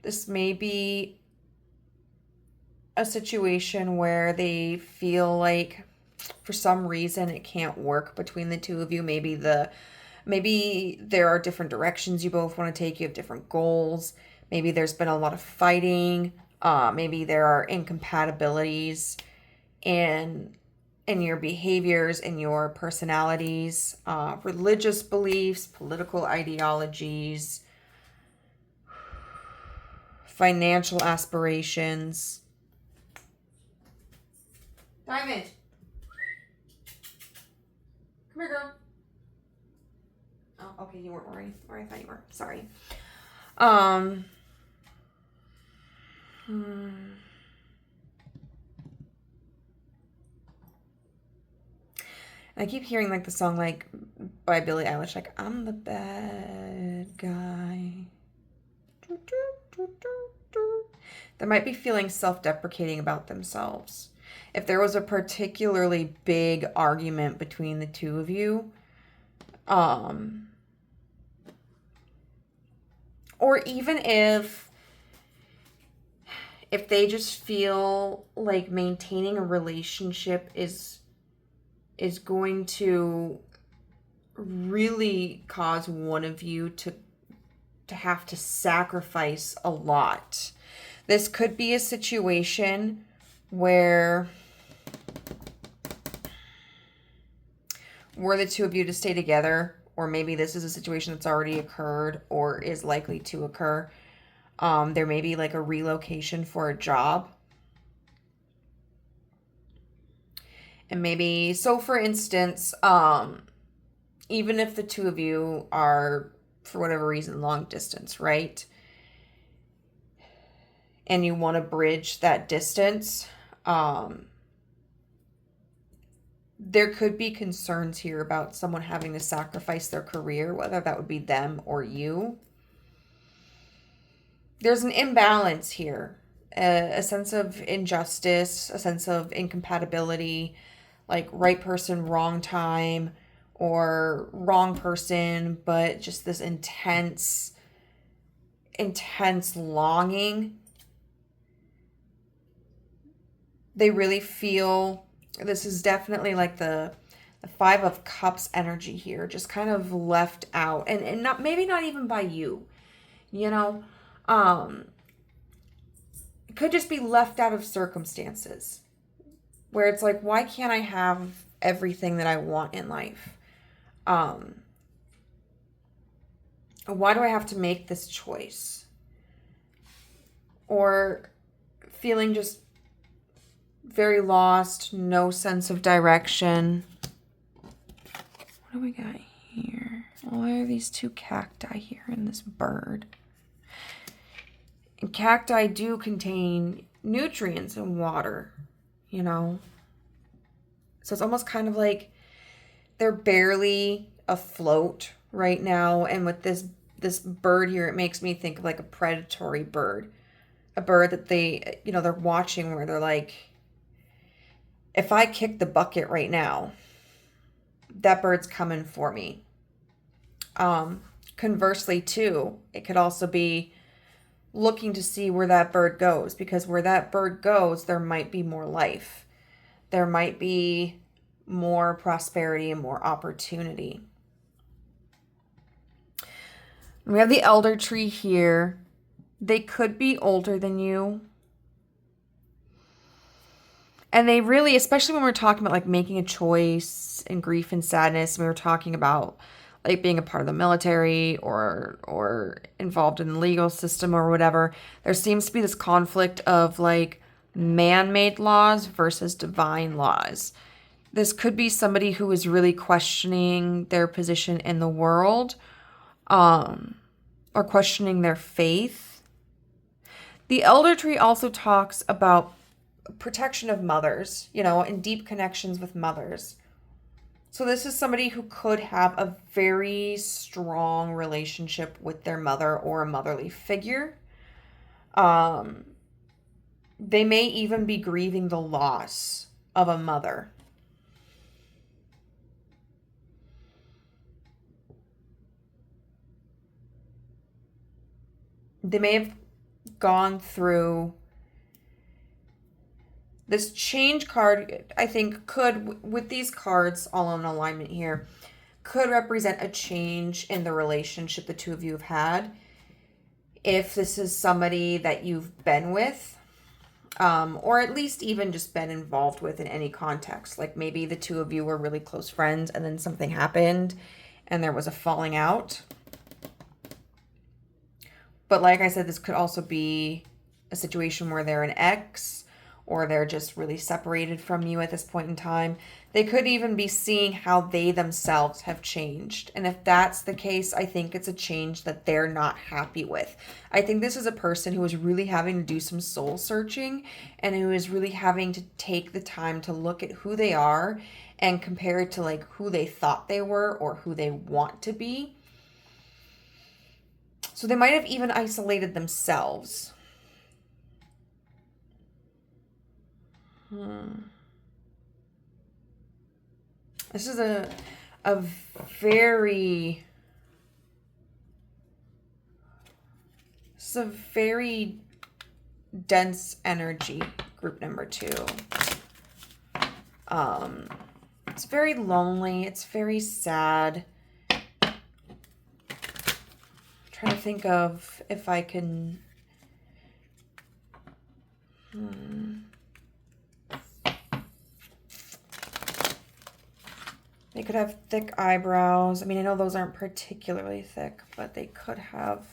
This may be a situation where they feel like for some reason it can't work between the two of you. Maybe there are different directions you both want to take. You have different goals. Maybe there's been a lot of fighting. Maybe there are incompatibilities. And in your behaviors, in your personalities, religious beliefs, political ideologies, financial aspirations. Diamond. Come here, girl. Oh, okay, you weren't worried. Or I thought you were. Sorry. I keep hearing like the song like by Billie Eilish, like I'm the bad guy. They might be feeling self-deprecating about themselves. If there was a particularly big argument between the two of you, or even if they just feel like maintaining a relationship is going to really cause one of you to have to sacrifice a lot. This could be a situation where were the two of you to stay together, or maybe this is a situation that's already occurred or is likely to occur. There may be like a relocation for a job. And maybe, so for instance, even if the two of you are, for whatever reason, long distance, right? And you want to bridge that distance, there could be concerns here about someone having to sacrifice their career, whether that would be them or you. There's an imbalance here, a sense of injustice, a sense of incompatibility, like right person, wrong time, or wrong person, but just this intense longing. They really feel, this is definitely like the Five of Cups energy here, just kind of left out, and not, maybe not even by you, you know. It could just be left out of circumstances where it's like, why can't I have everything that I want in life? Why do I have to make this choice? Or feeling just very lost, no sense of direction. What do we got here? Why are these two cacti here and this bird? And cacti do contain nutrients and water, you know? So it's almost kind of like they're barely afloat right now. And with this bird here, it makes me think of like a predatory bird. A bird that they, you know, they're watching where they're like, if I kick the bucket right now, that bird's coming for me. Conversely, too, it could also be looking to see where that bird goes, because where that bird goes, there might be more life. There might be more prosperity and more opportunity. We have the elder tree here. They could be older than you. And they really, especially when we're talking about like making a choice and grief and sadness, we were talking about like being a part of the military or involved in the legal system or whatever, there seems to be this conflict of like man-made laws versus divine laws. This could be somebody who is really questioning their position in the world, or questioning their faith. The elder tree also talks about protection of mothers, you know, and deep connections with mothers. So this is somebody who could have a very strong relationship with their mother or a motherly figure. They may even be grieving the loss of a mother. They may have gone through this change card. I think could, with these cards all in alignment here, could represent a change in the relationship the two of you have had. If this is somebody that you've been with, or at least even just been involved with in any context. Like maybe the two of you were really close friends and then something happened and there was a falling out. But like I said, this could also be a situation where they're an ex or they're just really separated from you at this point in time. They could even be seeing how they themselves have changed. And if that's the case, I think it's a change that they're not happy with. I think this is a person who is really having to do some soul searching and who is really having to take the time to look at who they are and compare it to like who they thought they were or who they want to be. So they might have even isolated themselves. This is a very dense energy, group number 2. It's very lonely. It's very sad. I'm trying to think of if I can... They could have thick eyebrows. I mean, I know those aren't particularly thick, but they could have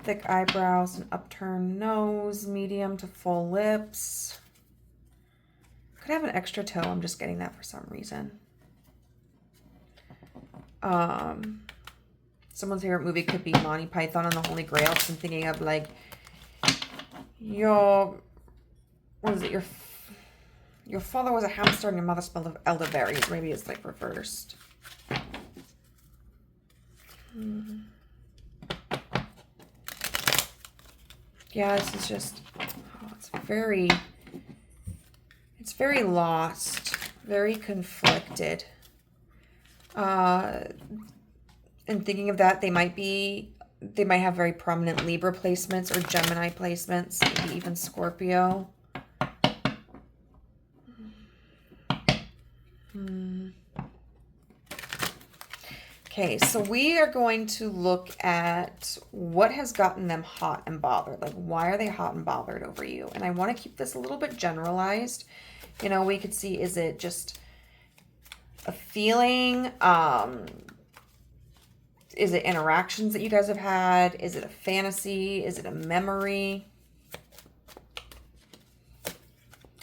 thick eyebrows, an upturned nose, medium to full lips. Could have an extra toe. I'm just getting that for some reason. Someone's favorite movie could be Monty Python and the Holy Grail. So I'm thinking of like your father was a hamster and your mother smelled of elderberries. Maybe it's like reversed. Yeah, this is just, it's very lost, very conflicted. And thinking of that, they might have very prominent Libra placements or Gemini placements, maybe even Scorpio. Okay, so we are going to look at what has gotten them hot and bothered. Like, why are they hot and bothered over you? And I want to keep this a little bit generalized. You know, we could see, is it just a feeling? Is it interactions that you guys have had? Is it a fantasy? Is it a memory?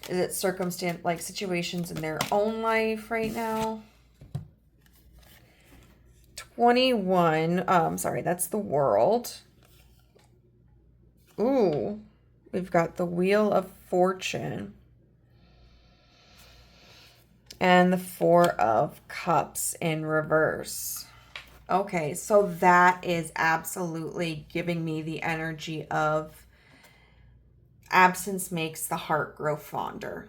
Is it circumstance, like situations in their own life right now? 21. Sorry, that's the World. Ooh, we've got the Wheel of Fortune. And the Four of Cups in reverse. Okay, so that is absolutely giving me the energy of absence makes the heart grow fonder.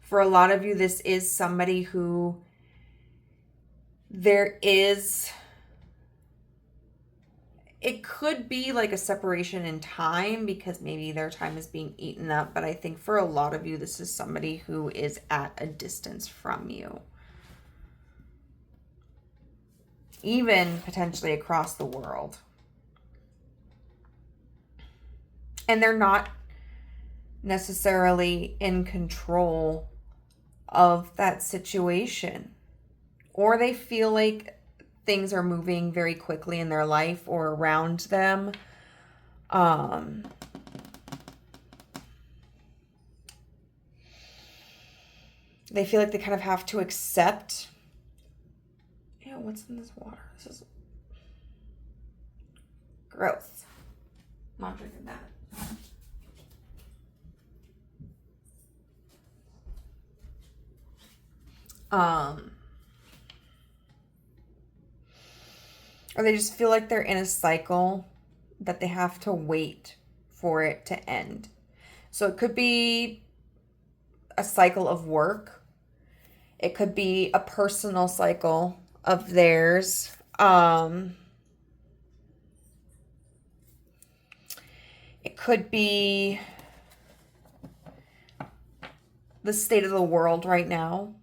For a lot of you, this is somebody who it could be like a separation in time because maybe their time is being eaten up. But I think for a lot of you, this is somebody who is at a distance from you. Even potentially across the world. And they're not necessarily in control of that situation. Or they feel like things are moving very quickly in their life or around them. They feel like they kind of have to accept. Ew, what's in this water? This is gross. I'm not drinking that. Or they just feel like they're in a cycle that they have to wait for it to end. So it could be a cycle of work. It could be a personal cycle of theirs. It could be the state of the world right now.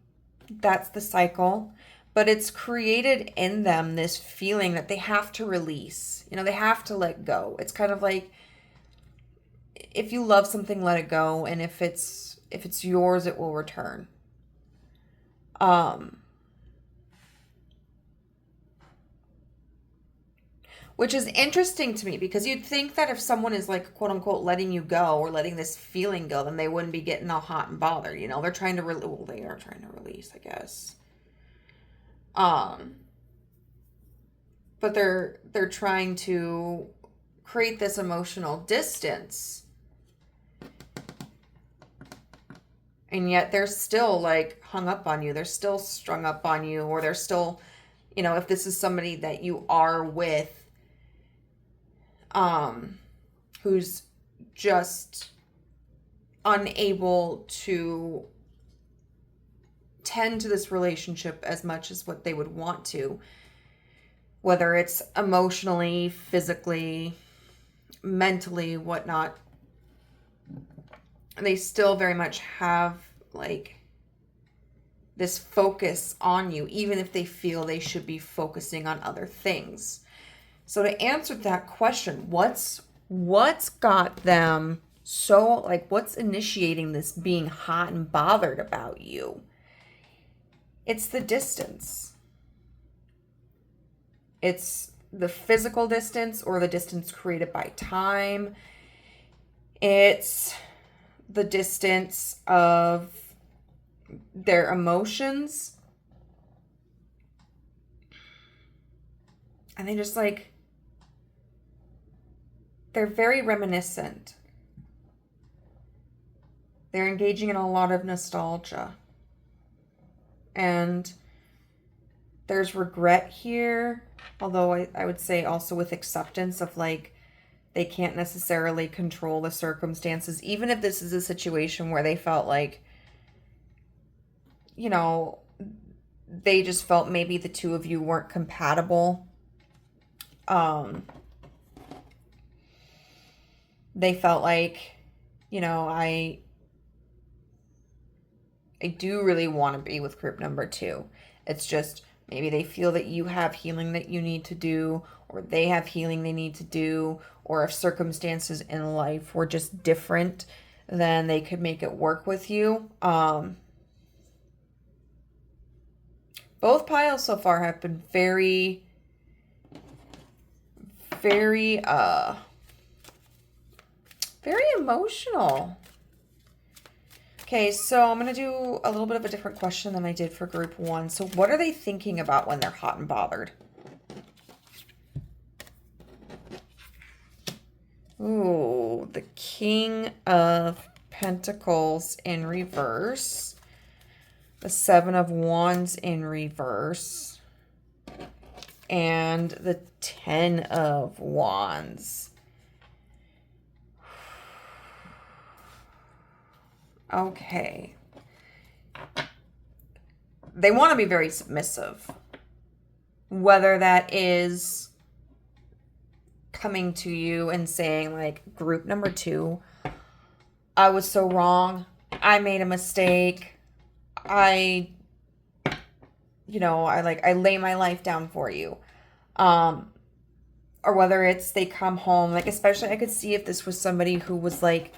That's the cycle. But it's created in them this feeling that they have to release. You know, they have to let go. It's kind of like if you love something, let it go, and if it's yours, it will return. Which is interesting to me, because you'd think that if someone is like, quote unquote, letting you go or letting this feeling go, then they wouldn't be getting all hot and bothered. You know, they're trying to they are trying to release, I guess. But they're trying to create this emotional distance. And yet they're still like hung up on you. They're still strung up on you, or they're still, you know, if this is somebody that you are with, who's just unable to tend to this relationship as much as what they would want to, whether it's emotionally, physically, mentally, whatnot, they still very much have like this focus on you, even if they feel they should be focusing on other things. So to answer that question, what's got them so, like, what's initiating this being hot and bothered about you? It's the distance. It's the physical distance, or the distance created by time. It's the distance of their emotions. And they just like, they're very reminiscent. They're engaging in a lot of nostalgia. And there's regret here, although I would say also with acceptance of like, they can't necessarily control the circumstances, even if this is a situation where they felt like, you know, they just felt maybe the two of you weren't compatible. They felt like, you know, I do really want to be with group number 2. It's just maybe they feel that you have healing that you need to do, or they have healing they need to do, or if circumstances in life were just different, then they could make it work with you. Both piles so far have been very, very emotional. Okay, so I'm going to do a little bit of a different question than I did for group 1. So what are they thinking about when they're hot and bothered? Ooh, the King of Pentacles in reverse. The 7 of Wands in reverse. And the 10 of Wands. Okay. They want to be very submissive. Whether that is coming to you and saying, like, group number 2, I was so wrong. I made a mistake. I lay my life down for you. Or whether it's they come home, like, especially I could see if this was somebody who was like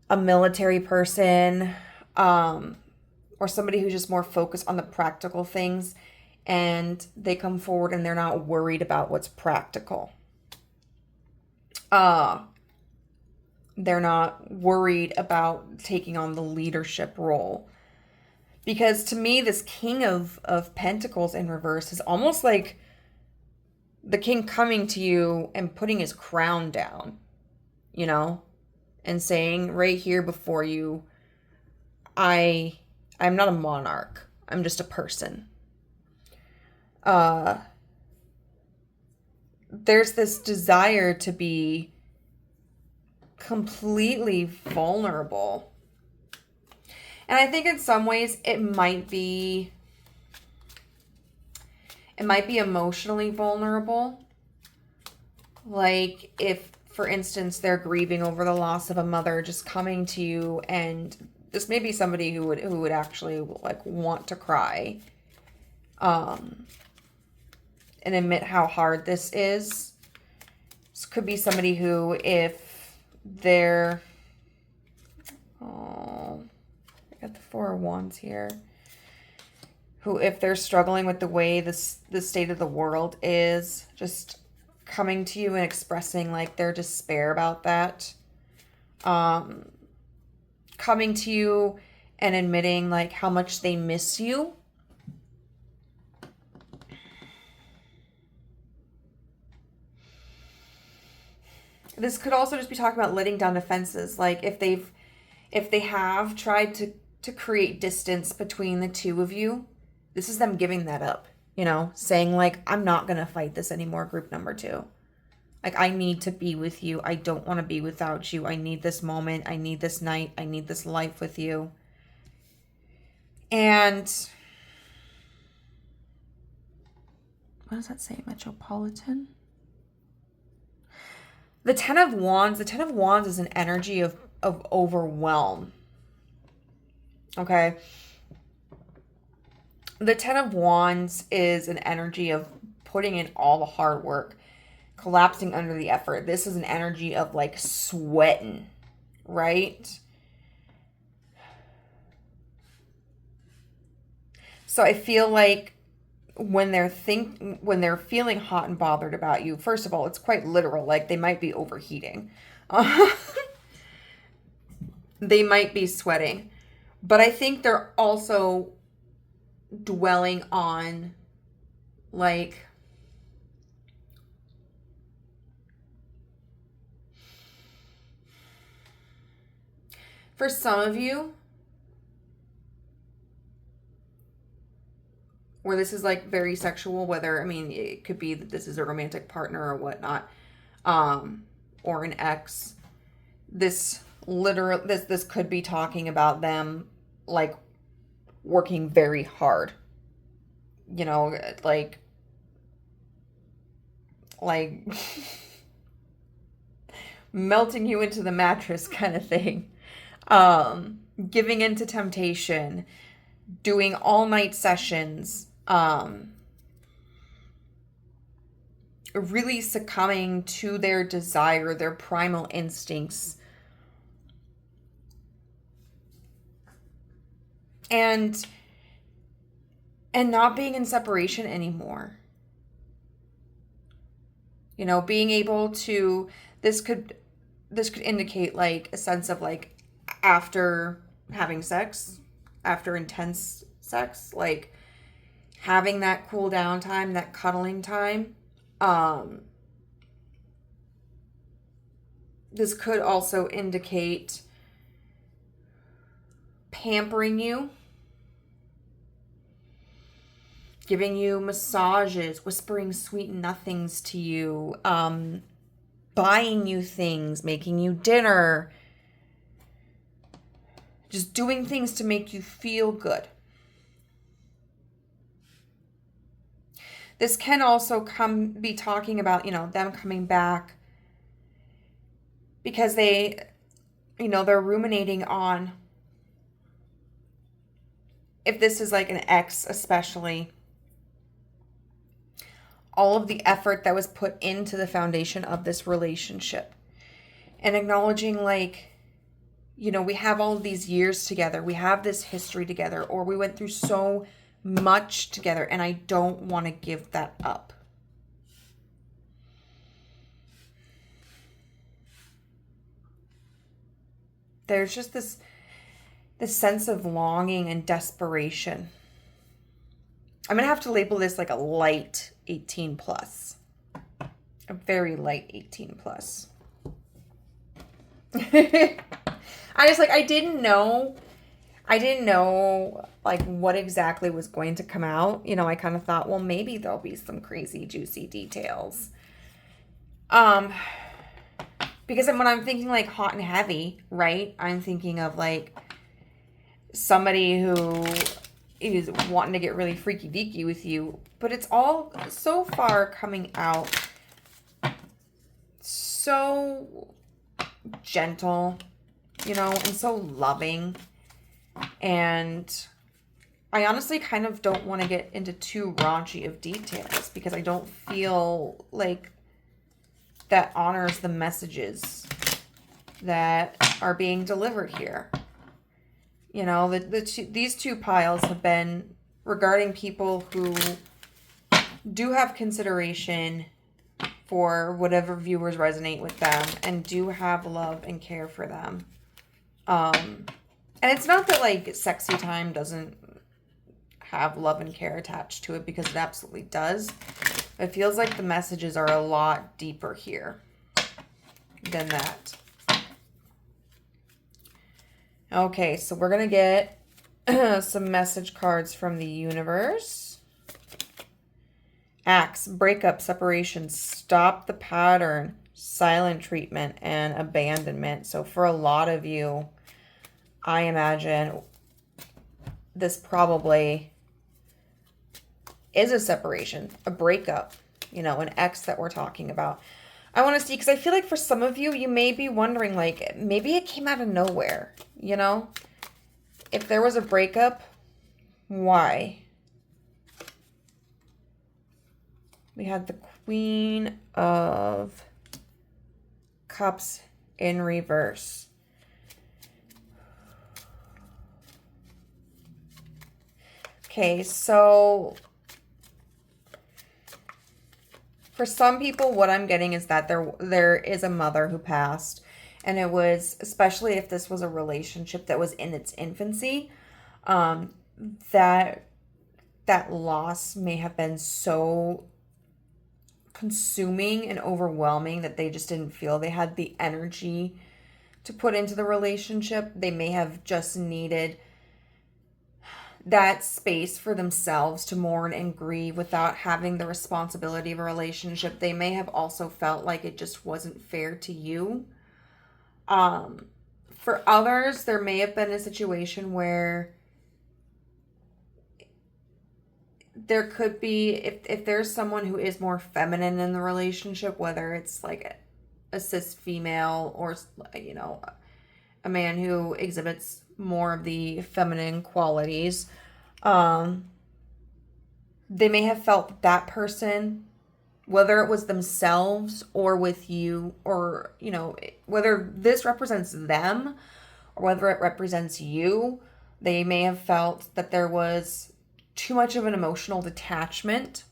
a military person, or somebody who's just more focused on the practical things, and they come forward and they're not worried about what's practical. They're not worried about taking on the leadership role. Because to me, this King of Pentacles in reverse is almost like the king coming to you and putting his crown down, you know, and saying right here before you, I'm not a monarch. I'm just a person. There's this desire to be completely vulnerable. And I think in some ways it might be emotionally vulnerable. Like if, for instance, they're grieving over the loss of a mother, just coming to you, and this may be somebody who would actually like want to cry, and admit how hard this is. This could be somebody who, if they're, oh, I got the Four of Wands here. Who, if they're struggling with the way the state of the world is, just coming to you and expressing like their despair about that. Coming to you and admitting like how much they miss you. This could also just be talking about letting down defenses. Like if they have tried to create distance between the two of you, this is them giving that up, you know, saying like, I'm not going to fight this anymore, group number 2. Like, I need to be with you. I don't want to be without you. I need this moment. I need this night. I need this life with you. And what does that say? Metropolitan? The Ten of Wands is an energy of overwhelm. Okay. The Ten of Wands is an energy of putting in all the hard work, collapsing under the effort. This is an energy of like sweating, right? So I feel like when they're feeling hot and bothered about you, first of all, it's quite literal. Like they might be overheating. They might be sweating. But I think they're also dwelling on like for some of you where this is like very sexual, whether, I mean, it could be that this is a romantic partner or whatnot, or an ex, this could be talking about them like working very hard, you know, like melting you into the mattress kind of thing, giving into temptation, doing all night sessions, really succumbing to their desire, their primal instincts. And not being in separation anymore. You know, being able to, this could indicate like a sense of like after having sex, after intense sex, like having that cool down time, that cuddling time. This could also indicate pampering you, giving you massages, whispering sweet nothings to you, buying you things, making you dinner, just doing things to make you feel good. This can also be talking about, you know, them coming back because they, you know, they're ruminating on, if this is like an ex especially, all of the effort that was put into the foundation of this relationship, and acknowledging like, you know, we have all of these years together, we have this history together, or we went through so much together, and I don't want to give that up. There's just this sense of longing and desperation. I'm going to have to label this like a light 18 plus. A very light 18 plus. I didn't know like what exactly was going to come out. You know, I kind of thought, well, maybe there'll be some crazy juicy details. Because when I'm thinking like hot and heavy, right? I'm thinking of like somebody who is wanting to get really freaky deaky with you, but it's all so far coming out so gentle, you know, and so loving. And I honestly kind of don't want to get into too raunchy of details because I don't feel like that honors the messages that are being delivered here. You know, these two piles have been regarding people who do have consideration for whatever viewers resonate with them and do have love and care for them. And it's not that like sexy time doesn't have love and care attached to it, because it absolutely does. It feels like the messages are a lot deeper here than that. Okay, so we're going to get some message cards from the universe. Acts, breakup, separation, stop the pattern, silent treatment, and abandonment. So for a lot of you, I imagine this probably is a separation, a breakup, you know, an ex that we're talking about. I want to see, because I feel like for some of you, you may be wondering, like, maybe it came out of nowhere, you know? If there was a breakup, why? We had the Queen of Cups in reverse. Okay, so for some people, what I'm getting is that there is a mother who passed, and it was, especially if this was a relationship that was in its infancy, that loss may have been so consuming and overwhelming that they just didn't feel they had the energy to put into the relationship. They may have just needed that space for themselves to mourn and grieve without having the responsibility of a relationship. They may have also felt like it just wasn't fair to you. For others, there may have been a situation where there could be, if there's someone who is more feminine in the relationship, whether it's like a cis female or, you know, a man who exhibits more of the feminine qualities, they may have felt that person, whether it was themselves or with you, or, you know, whether this represents them or whether it represents you, they may have felt that there was too much of an emotional detachment.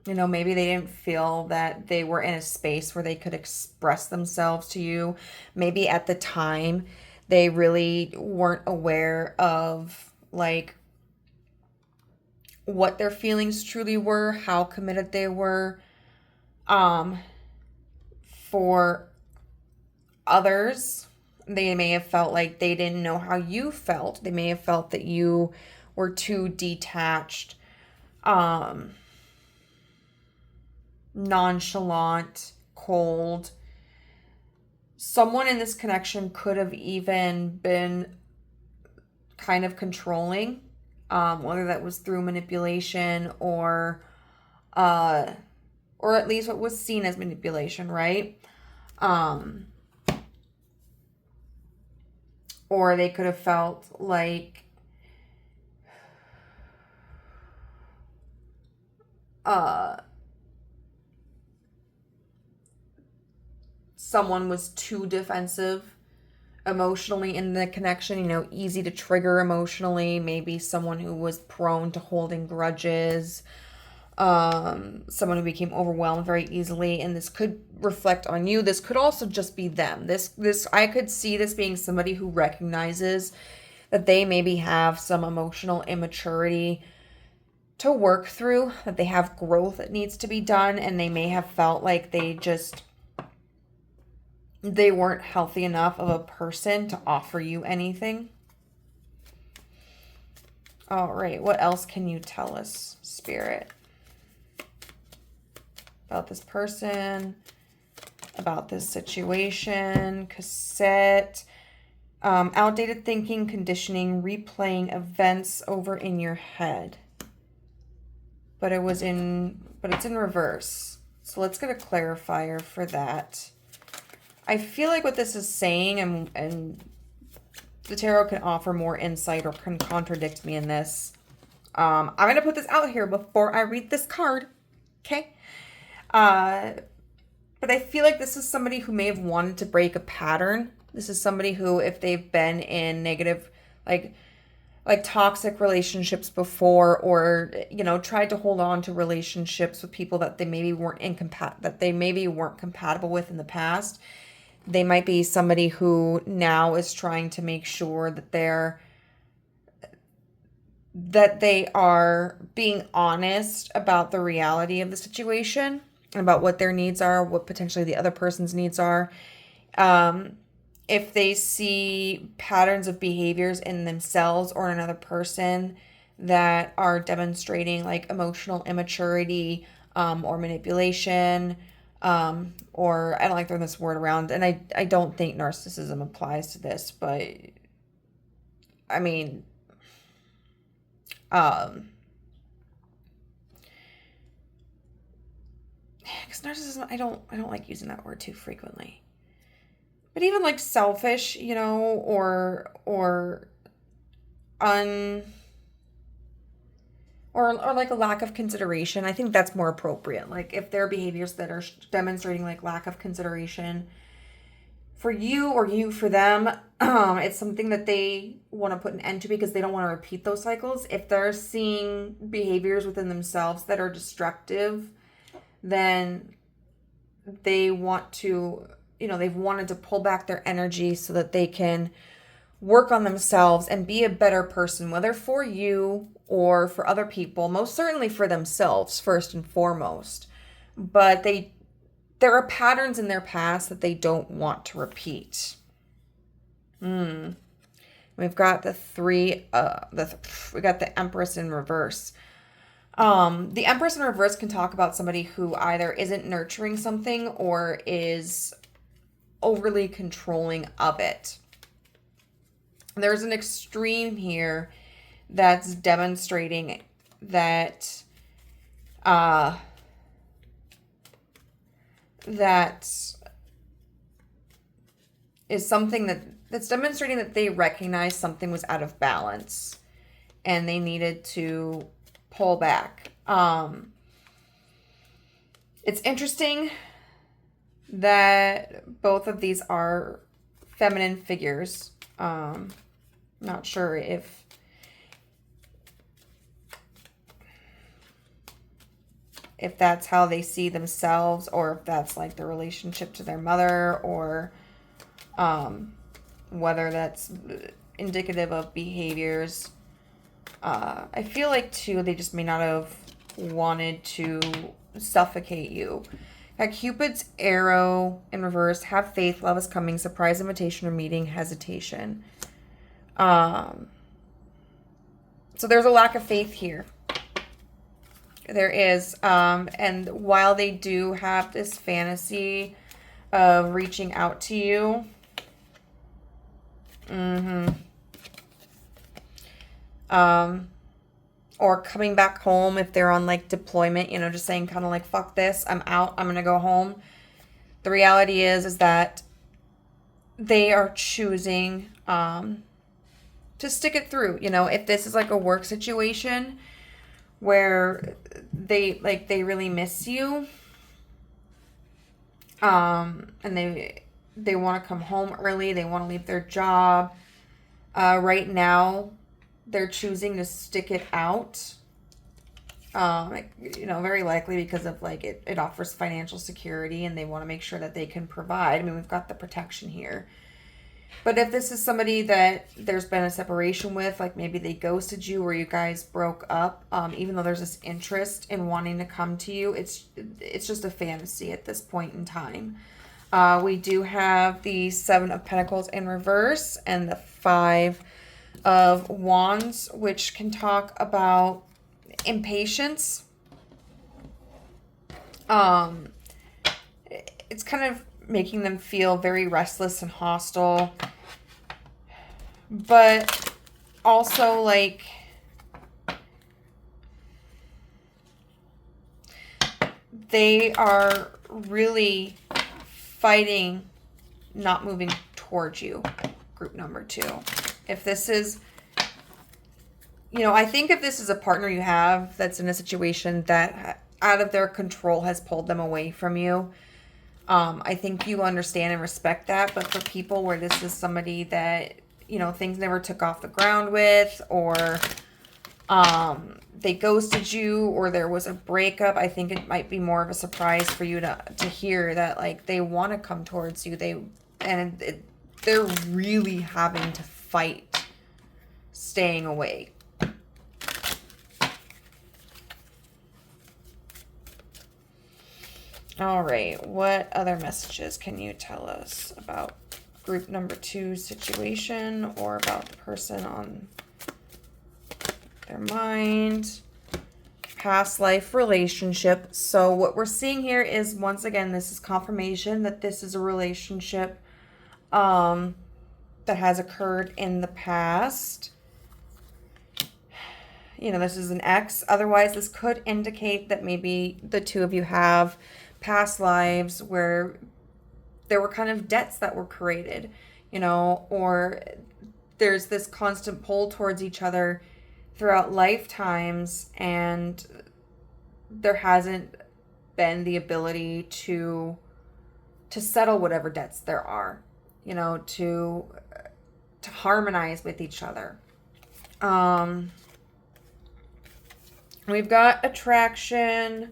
You know, maybe they didn't feel that they were in a space where they could express themselves to you. Maybe at the time they really weren't aware of like what their feelings truly were, how committed they were. For others, they may have felt like they didn't know how you felt. They may have felt that you were too detached, nonchalant, cold. Someone in this connection could have even been kind of controlling, whether that was through manipulation or at least what was seen as manipulation, right? Or they could have felt like someone was too defensive emotionally in the connection, you know, easy to trigger emotionally. Maybe someone who was prone to holding grudges, someone who became overwhelmed very easily, and this could reflect on you. This could also just be them. This I could see this being somebody who recognizes that they maybe have some emotional immaturity to work through, that they have growth that needs to be done, and they may have felt like they weren't healthy enough of a person to offer you anything. All right, what else can you tell us, Spirit? About this person, about this situation, cassette, outdated thinking, conditioning, replaying events over in your head. But it's in reverse. So let's get a clarifier for that. I feel like what this is saying, and the tarot can offer more insight or can contradict me in this. I'm going to put this out here before I read this card. Okay? But I feel like this is somebody who may have wanted to break a pattern This is somebody who, if they've been in negative, like toxic relationships before, or tried to hold on to relationships with people that they maybe weren't compatible with in the past, they might be somebody who now is trying to make sure that they are being honest about the reality of the situation, about what their needs are, what potentially the other person's needs are. If they see patterns of behaviors in themselves or in another person that are demonstrating like emotional immaturity, or manipulation, or I don't like throwing this word around, and I don't think narcissism applies to this, but I mean, because narcissism, I don't like using that word too frequently. But even like selfish, or like a lack of consideration, I think that's more appropriate. Like if there are behaviors that are demonstrating like lack of consideration for you or you for them, it's something that they want to put an end to because they don't want to repeat those cycles. If they're seeing behaviors within themselves that are destructive, then they want to, they've wanted to pull back their energy so that they can work on themselves and be a better person, whether for you or for other people, most certainly for themselves first and foremost. But there are patterns in their past that they don't want to repeat. We've got we got the Empress in reverse. The Empress in reverse can talk about somebody who either isn't nurturing something or is overly controlling of it. There's an extreme here that's demonstrating that that is something that's demonstrating that they recognize something was out of balance and they needed to pull back. It's interesting that both of these are feminine figures. Not sure if that's how they see themselves, or if that's like their relationship to their mother, or whether that's indicative of behaviors. I feel like too, they just may not have wanted to suffocate you. Cupid's arrow in reverse. Have faith, love is coming, surprise invitation or meeting, hesitation. So there's a lack of faith here. There is. And while they do have this fantasy of reaching out to you, or coming back home if they're on like deployment, just saying kind of like, fuck this, I'm out, I'm gonna go home. The reality is that they are choosing to stick it through. If this is like a work situation where they really miss you, and they want to come home early, they want to leave their job, right now they're choosing to stick it out, very likely because of like it offers financial security and they want to make sure that they can provide. I mean, we've got the protection here. But if this is somebody that there's been a separation with, like maybe they ghosted you or you guys broke up, even though there's this interest in wanting to come to you, it's just a fantasy at this point in time. We do have the Seven of Pentacles in reverse and the Five of Wands, which can talk about impatience. It's kind of making them feel very restless and hostile, but also like they are really fighting not moving towards you. Group number 2. If this is, I think if this is a partner you have that's in a situation that out of their control has pulled them away from you, I think you understand and respect that, but for people where this is somebody that, you know, things never took off the ground with, or they ghosted you, or there was a breakup, I think it might be more of a surprise for you to hear that, like, they want to come towards you. They're really having to fight staying away. All right, what other messages can you tell us about group number 2's situation, or about the person on their mind? Past life relationship. So what we're seeing here is, once again, this is confirmation that this is a relationship that has occurred in the past. You know, this is an ex. Otherwise, this could indicate that maybe the two of you have past lives where there were kind of debts that were created, you know, or there's this constant pull towards each other throughout lifetimes, and there hasn't been the ability to settle whatever debts there are, you know, to harmonize with each other. We've got attraction,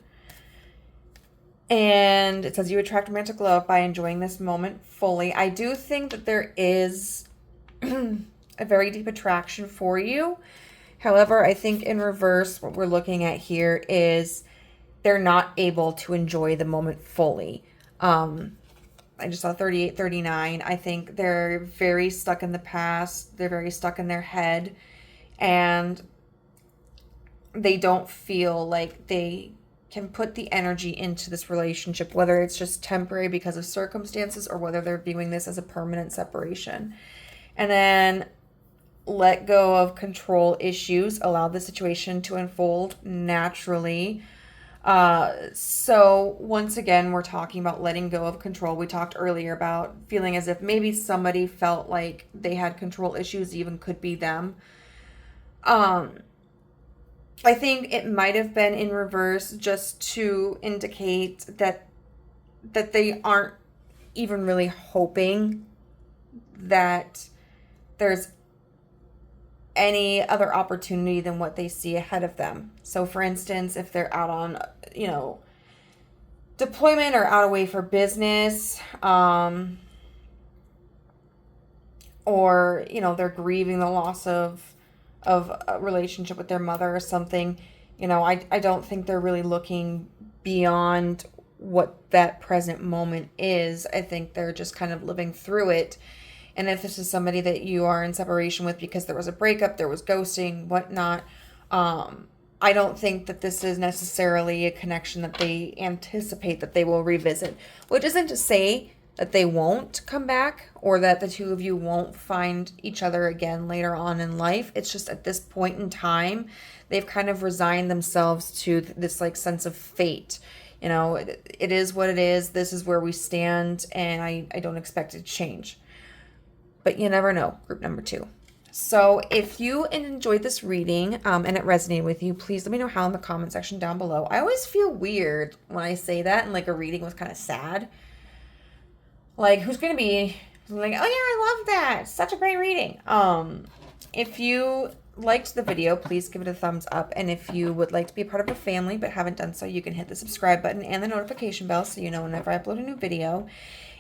and it says you attract romantic love by enjoying this moment fully. I do think that there is a very deep attraction for you. However, I think in reverse, what we're looking at here is they're not able to enjoy the moment fully. I just saw 38, 39. I think they're very stuck in the past. They're very stuck in their head. And they don't feel like they can put the energy into this relationship, whether it's just temporary because of circumstances or whether they're viewing this as a permanent separation. And then let go of control issues, allow the situation to unfold naturally. So once again, we're talking about letting go of control. We talked earlier about feeling as if maybe somebody felt like they had control issues, even could be them. I think it might have been in reverse, just to indicate that they aren't even really hoping that there's any other opportunity than what they see ahead of them. So for instance, if they're out on, you know, deployment or out away for business, or, you know, they're grieving the loss of a relationship with their mother or something, you know, I don't think they're really looking beyond what that present moment is. I think they're just kind of living through it. And if this is somebody that you are in separation with because there was a breakup, there was ghosting, whatnot, I don't think that this is necessarily a connection that they anticipate that they will revisit, which isn't to say that they won't come back or that the two of you won't find each other again later on in life. It's just at this point in time, they've kind of resigned themselves to this like sense of fate. You know, it is what it is. This is where we stand, and I don't expect it to change. But you never know, group number 2. So if you enjoyed this reading and it resonated with you, please let me know how in the comment section down below. I always feel weird when I say that and like a reading was kind of sad. Like, who's going to be like, oh yeah, I love that. Such a great reading. If you liked the video, please give it a thumbs up. And if you would like to be a part of a family but haven't done so, you can hit the subscribe button and the notification bell so you know whenever I upload a new video.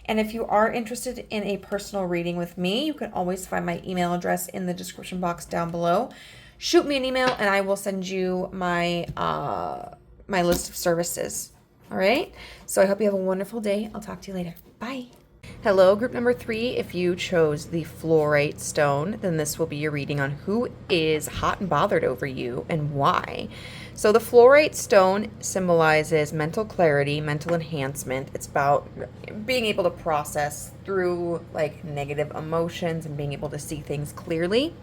And if you are interested in a personal reading with me, you can always find my email address in the description box down below. Shoot me an email and I will send you my my list of services. All right? So I hope you have a wonderful day. I'll talk to you later. Bye. Hello, group number 3. If you chose the fluorite stone, then this will be your reading on who is hot and bothered over you and why. So the fluorite stone symbolizes mental clarity, mental enhancement. It's about being able to process through like negative emotions and being able to see things clearly.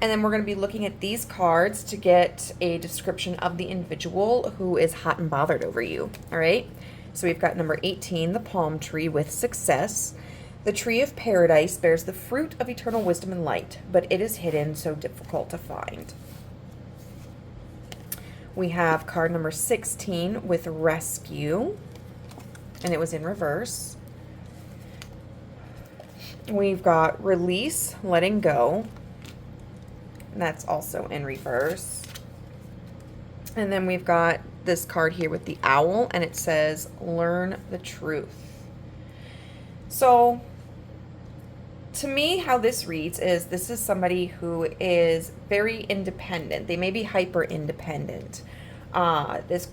And then we're going to be looking at these cards to get a description of the individual who is hot and bothered over you. All right. So we've got number 18, the palm tree with success. The tree of paradise bears the fruit of eternal wisdom and light, but it is hidden, so difficult to find. We have card number 16 with rescue. and it was in reverse. We've got release, letting go, and that's also in reverse. And then we've got this card here with the owl, and it says, learn the truth. So to me, how this reads is this is somebody who is very independent. They may be hyper independent. This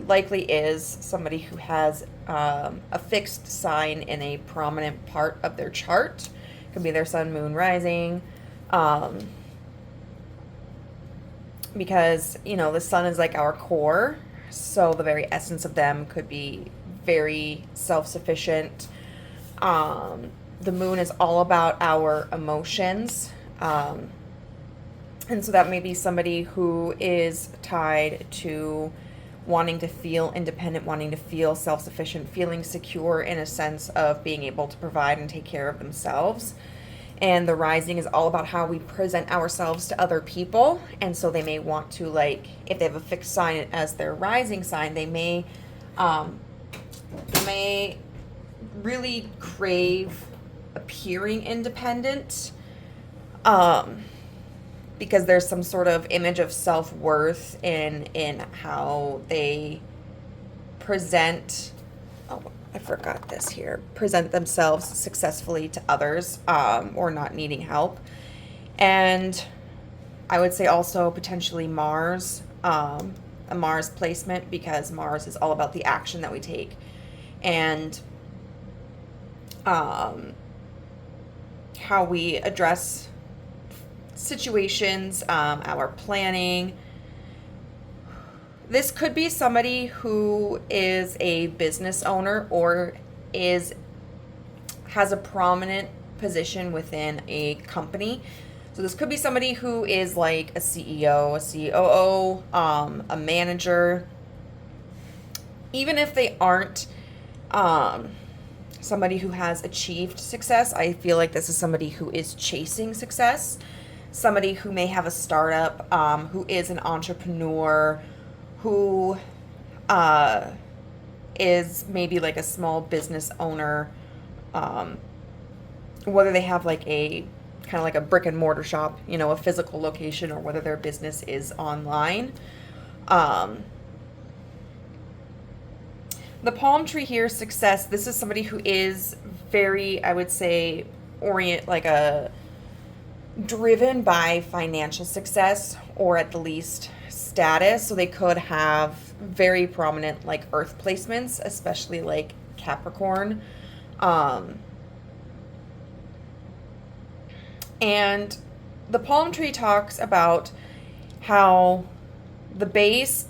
likely is somebody who has a fixed sign in a prominent part of their chart. Could be their sun, moon, rising. Because, you know, the sun is like our core. So the very essence of them could be very self-sufficient. The moon is all about our emotions. And so that may be somebody who is tied to wanting to feel independent, wanting to feel self-sufficient, feeling secure in a sense of being able to provide and take care of themselves. And the rising is all about how we present ourselves to other people. And so they may want to, like, if they have a fixed sign as their rising sign, they may really crave appearing independent, because there's some sort of image of self-worth in how they present. Oh, I forgot this here. Present themselves successfully to others, or not needing help. And I would say also potentially Mars, a Mars placement, because Mars is all about the action that we take. And how we address situations, our planning. This could be somebody who is a business owner or has a prominent position within a company. So this could be somebody who is like a CEO, a COO, a manager. Even if they aren't somebody who has achieved success, I feel like this is somebody who is chasing success. Somebody who may have a startup, who is an entrepreneur, who is maybe like a small business owner, whether they have like a kind of like a brick and mortar shop, you know, a physical location, or whether their business is online. The palm tree here, success. This is somebody who is very, I would say, driven by financial success, or at the least status. So they could have very prominent like earth placements, especially like Capricorn. And the palm tree talks about how the base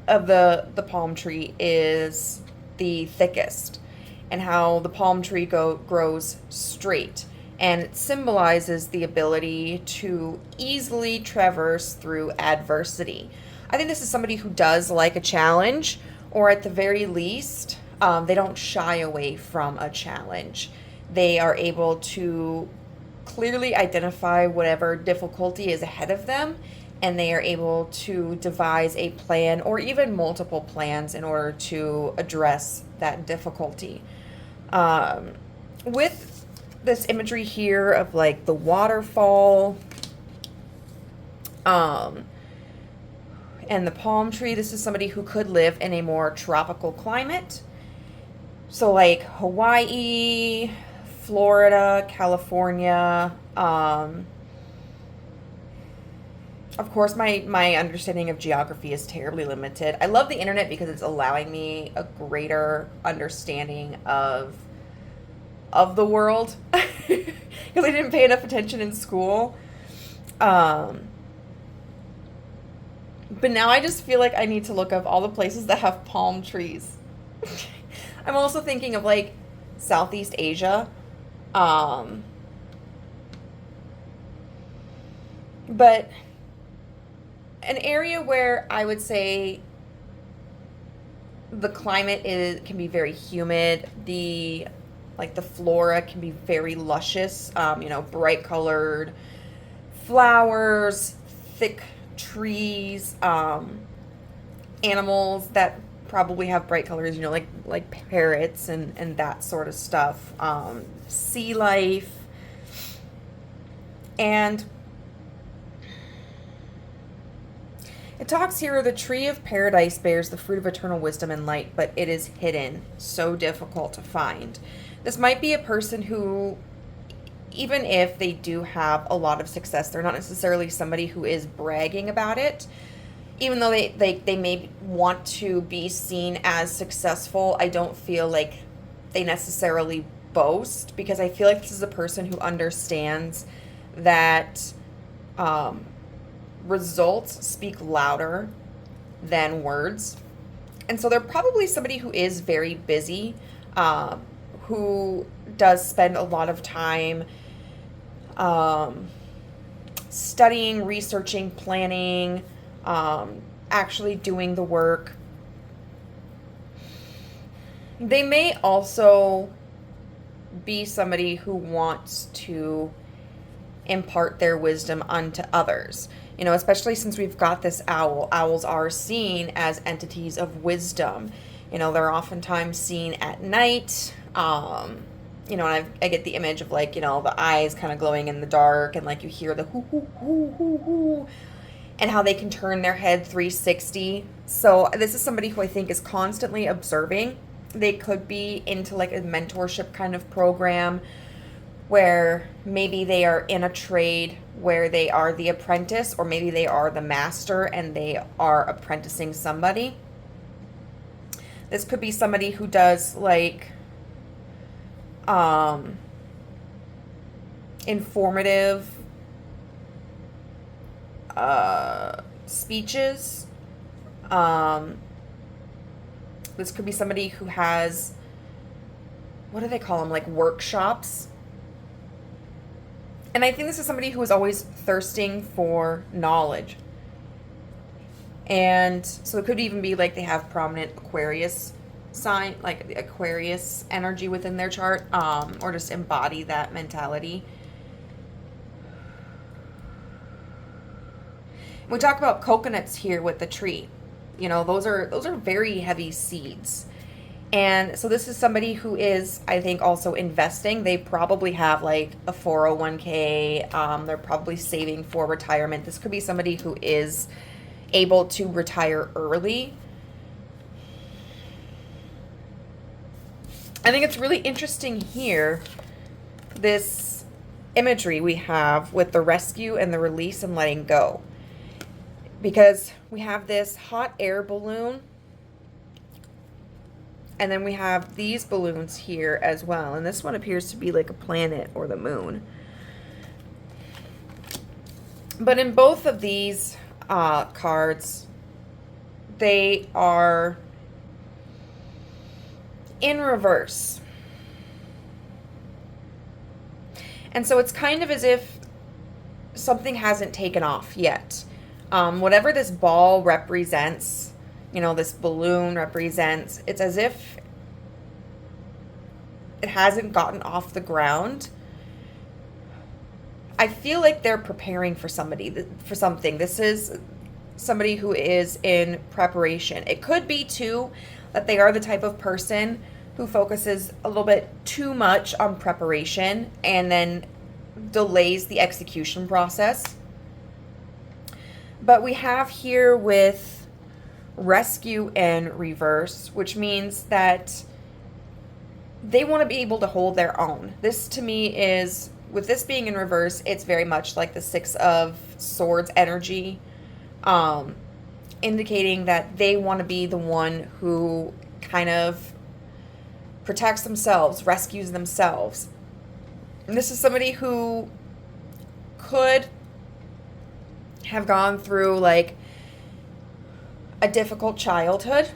of the palm tree is the thickest, and how the palm tree grows straight, and it symbolizes the ability to easily traverse through adversity. I think this is somebody who does like a challenge, or at the very least, they don't shy away from a challenge. They are able to clearly identify whatever difficulty is ahead of them, and they are able to devise a plan or even multiple plans in order to address that difficulty. With this imagery here of like the waterfall, and the palm tree, this is somebody who could live in a more tropical climate. So like Hawaii, Florida, California. Of course, my understanding of geography is terribly limited. I love the internet because it's allowing me a greater understanding of the world, because I didn't pay enough attention in school. But now I just feel like I need to look up all the places that have palm trees. I'm also thinking of like Southeast Asia. But an area where I would say the climate can be very humid. The flora can be very luscious. Bright colored flowers, thick trees, animals that probably have bright colors, you know, like parrots and that sort of stuff. Sea life. And it talks here, the tree of paradise bears the fruit of eternal wisdom and light, but it is hidden, so difficult to find. This might be a person who, even if they do have a lot of success, they're not necessarily somebody who is bragging about it. Even though they may want to be seen as successful, I don't feel like they necessarily boast, because I feel like this is a person who understands that results speak louder than words. And so they're probably somebody who is very busy, who does spend a lot of time studying, researching, planning, actually doing the work. They may also be somebody who wants to impart their wisdom unto others. You know, especially since we've got this owl. Owls are seen as entities of wisdom. You know, they're oftentimes seen at night. You know, and I get the image of, like, you know, the eyes kind of glowing in the dark, and like you hear the hoo hoo hoo hoo hoo, and how they can turn their head 360. So this is somebody who I think is constantly observing. They could be into like a mentorship kind of program, where maybe they are in a trade where they are the apprentice, or maybe they are the master and they are apprenticing somebody. This could be somebody who does like informative speeches. This could be somebody who has, what do they call them, like workshops. And I think this is somebody who is always thirsting for knowledge. And so it could even be like they have prominent Aquarius sign, like the Aquarius energy within their chart, or just embody that mentality. We talk about coconuts here with the tree. You know, those are very heavy seeds. And so this is somebody who is, I think, also investing. They probably have like a 401k. They're probably saving for retirement. This could be somebody who is able to retire early. I think it's really interesting here, this imagery we have with the rescue and the release and letting go. Because we have this hot air balloon, and then we have these balloons here as well. And this one appears to be like a planet or the moon. But in both of these cards, they are in reverse. And so it's kind of as if something hasn't taken off yet. Whatever this ball represents, you know, this balloon represents, it's as if it hasn't gotten off the ground. I feel like they're preparing for for something. This is somebody who is in preparation. It could be too that they are the type of person who focuses a little bit too much on preparation and then delays the execution process. But we have here with rescue and reverse, which means that they want to be able to hold their own. This to me is, with this being in reverse, it's very much like the Six of Swords energy, indicating that they want to be the one who kind of protects themselves, rescues themselves. And this is somebody who could have gone through like a difficult childhood,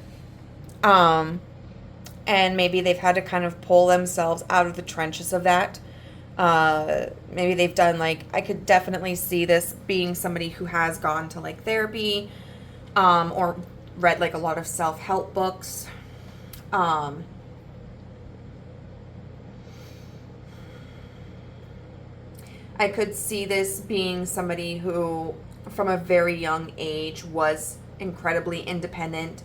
and maybe they've had to kind of pull themselves out of the trenches of that. Maybe they've done, like, I could definitely see this being somebody who has gone to like therapy, or read like a lot of self-help books. I could see this being somebody who, from a very young age, was incredibly independent,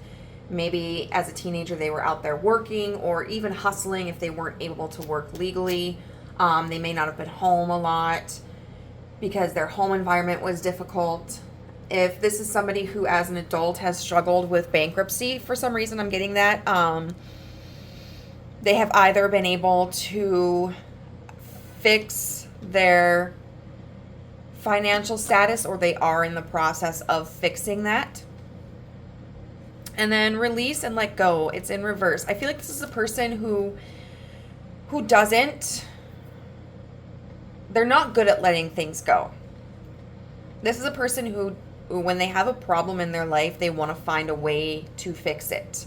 Maybe as a teenager they were out there working or even hustling if they weren't able to work legally. They may not have been home a lot because their home environment was difficult. If this is somebody who as an adult has struggled with bankruptcy, for some reason I'm getting that, they have either been able to fix their financial status or they are in the process of fixing that. And then release and let go. It's in reverse. I feel like this is a person who doesn't, they're not good at letting things go. This is a person who, when they have a problem in their life, they want to find a way to fix it.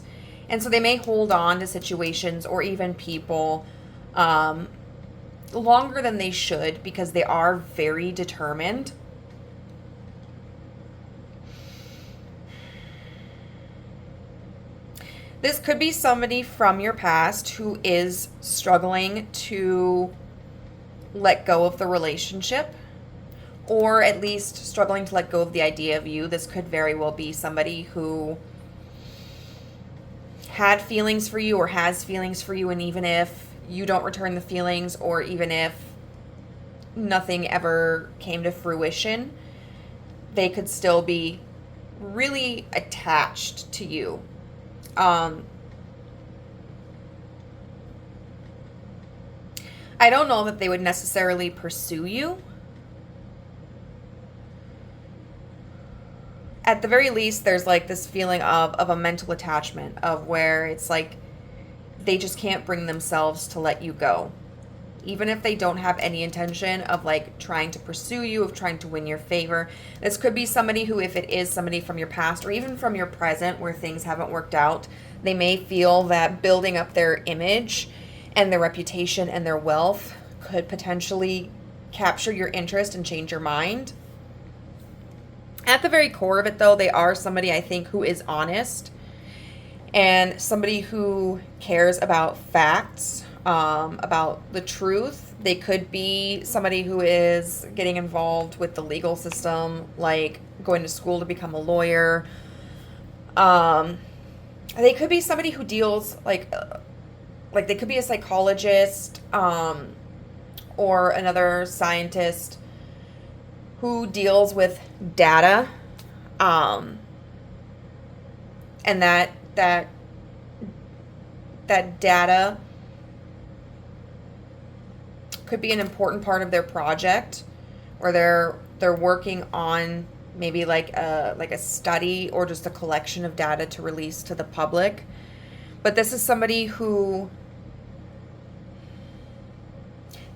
And so they may hold on to situations or even people longer than they should because they are very determined. This could be somebody from your past who is struggling to let go of the relationship, or at least struggling to let go of the idea of you. This could very well be somebody who had feelings for you or has feelings for you, and even if you don't return the feelings, or even if nothing ever came to fruition, they could still be really attached to you. I don't know that they would necessarily pursue you. At the very least, there's like this feeling of a mental attachment, of where it's like they just can't bring themselves to let you go. Even if they don't have any intention of like trying to pursue you, of trying to win your favor. This could be somebody who, if it is somebody from your past or even from your present where things haven't worked out, they may feel that building up their image and their reputation and their wealth could potentially capture your interest and change your mind. At the very core of it, though, they are somebody, I think, who is honest and somebody who cares about facts, about the truth. They could be somebody who is getting involved with the legal system, like going to school to become a lawyer. They could be somebody who deals like they could be a psychologist, or another scientist who deals with data, and that data could be an important part of their project, or they're working on maybe like a study or just a collection of data to release to the public. But this is somebody who,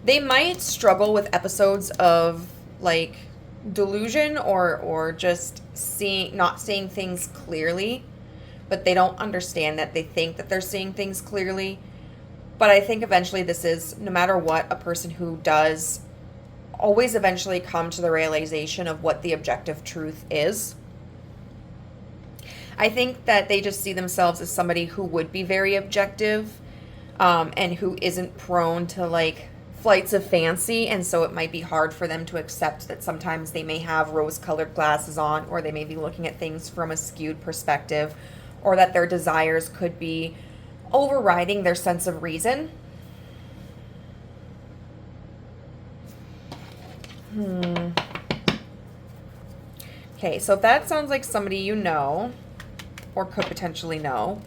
they might struggle with episodes of like delusion or just not seeing things clearly, but they don't understand that. They think that they're seeing things clearly. But I think eventually this is, no matter what, a person who does always eventually come to the realization of what the objective truth is. I think that they just see themselves as somebody who would be very objective, and who isn't prone to like flights of fancy, and so it might be hard for them to accept that sometimes they may have rose-colored glasses on, or they may be looking at things from a skewed perspective, or that their desires could be overriding their sense of reason. Okay, so if that sounds like somebody you know, or could potentially know,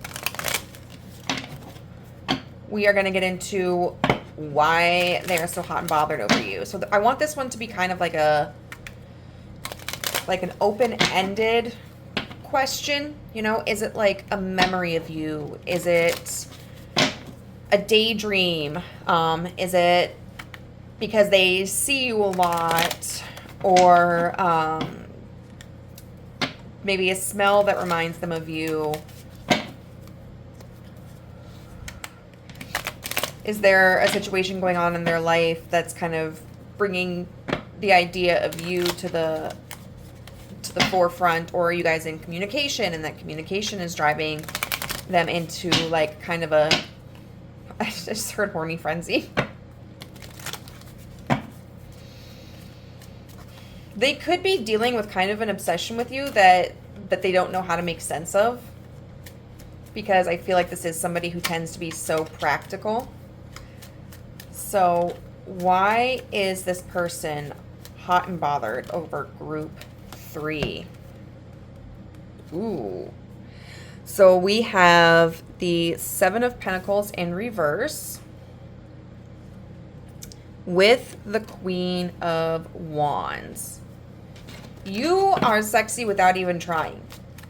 we are going to get into why they are so hot and bothered over you. So I want this one to be kind of like an open-ended question. You know, is it like a memory of you? Is it a daydream? Is it because they see you a lot, or maybe a smell that reminds them of you? Is there a situation going on in their life that's kind of bringing the idea of you to the forefront, or are you guys in communication, and that communication is driving them into like kind of a, I just heard horny frenzy. They could be dealing with kind of an obsession with you that they don't know how to make sense of. because I feel like this is somebody who tends to be so practical. So why is this person hot and bothered over group 3? Ooh. So we have the Seven of Pentacles in reverse with the Queen of Wands. You are sexy without even trying.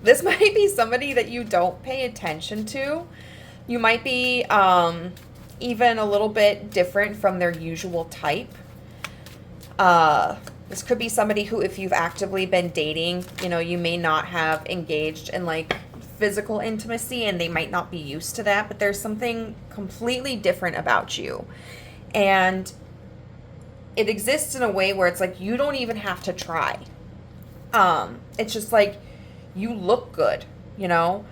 This might be somebody that you don't pay attention to. You might be even a little bit different from their usual type. This could be somebody who, if you've actively been dating, you know, you may not have engaged in like physical intimacy and they might not be used to that, but there's something completely different about you. And it exists in a way where it's like you don't even have to try. It's just like you look good, you know?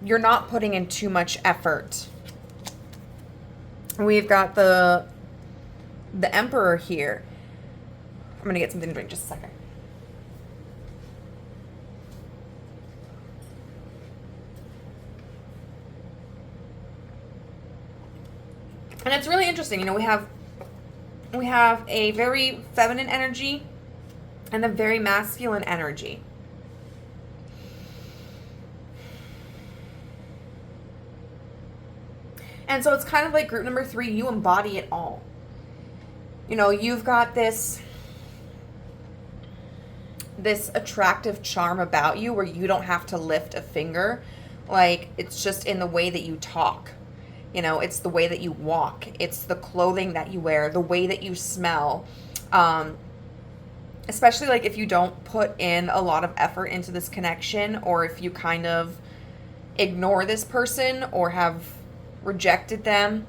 You're not putting in too much effort. We've got the Emperor here. I'm going to get something to drink just a second. And it's really interesting. You know, we have a very feminine energy and a very masculine energy. And so it's kind of like group number 3, you embody it all. You know, you've got this attractive charm about you where you don't have to lift a finger. Like, it's just in the way that you talk. You know, it's the way that you walk. It's the clothing that you wear, the way that you smell. Especially like if you don't put in a lot of effort into this connection, or if you kind of ignore this person or have rejected them,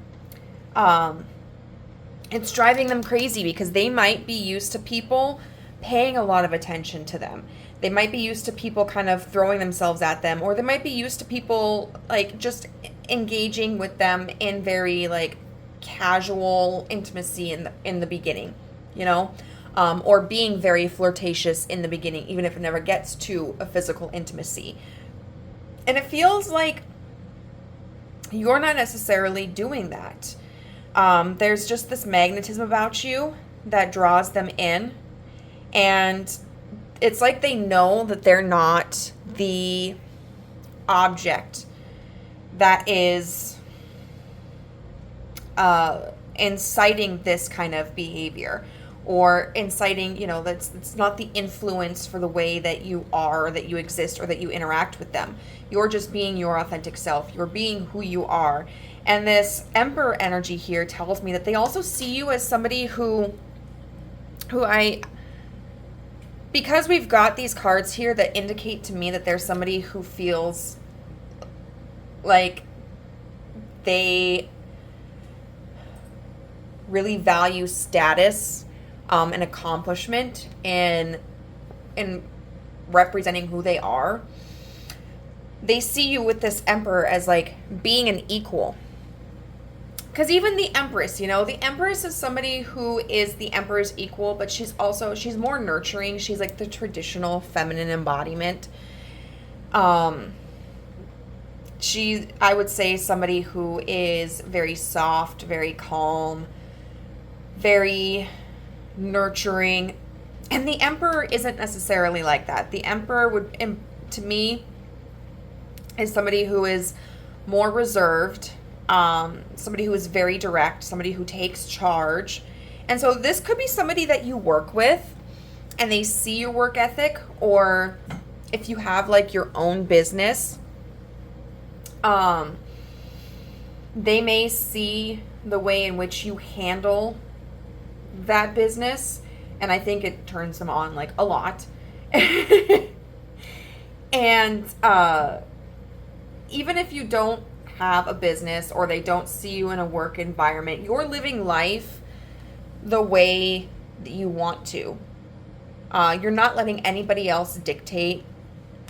it's driving them crazy because they might be used to people paying a lot of attention to them. They might be used to people kind of throwing themselves at them, or they might be used to people like just engaging with them in very like casual intimacy in the beginning, you know, or being very flirtatious in the beginning, even if it never gets to a physical intimacy. And it feels like you're not necessarily doing that. There's just this magnetism about you that draws them in, and it's like they know that they're not the object that is inciting this kind of behavior, or inciting, you know, it's not the influence for the way that you are, that you exist, or that you interact with them. You're just being your authentic self. You're being who you are. And this Emperor energy here tells me that they also see you as somebody because we've got these cards here that indicate to me that there's somebody who feels like they really value status and accomplishment in representing who they are. They see you with this Emperor as like being an equal. Because even the Empress, you know, the Empress is somebody who is the Emperor's equal, but she's more nurturing. She's like the traditional feminine embodiment. I would say somebody who is very soft, very calm, very nurturing. And the Emperor isn't necessarily like that. The Emperor to me, is somebody who is more reserved, somebody who is very direct, somebody who takes charge. And so this could be somebody that you work with and they see your work ethic, or if you have like your own business, they may see the way in which you handle that business, and I think it turns them on like a lot. And even if you don't have a business, or they don't see you in a work environment, you're living life the way that you want to. You're not letting anybody else dictate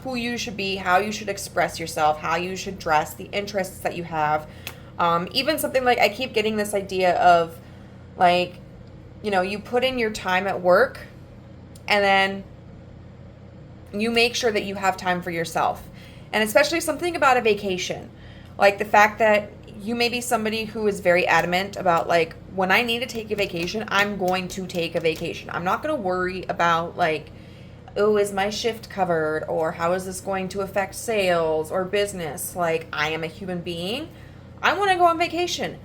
who you should be, how you should express yourself, how you should dress, the interests that you have. Even something like, I keep getting this idea of like, you know, you put in your time at work and then you make sure that you have time for yourself. And especially something about a vacation. Like the fact that you may be somebody who is very adamant about, like, when I need to take a vacation, I'm going to take a vacation. I'm not going to worry about, like, oh, is my shift covered? Or how is this going to affect sales or business? Like, I am a human being. I want to go on vacation.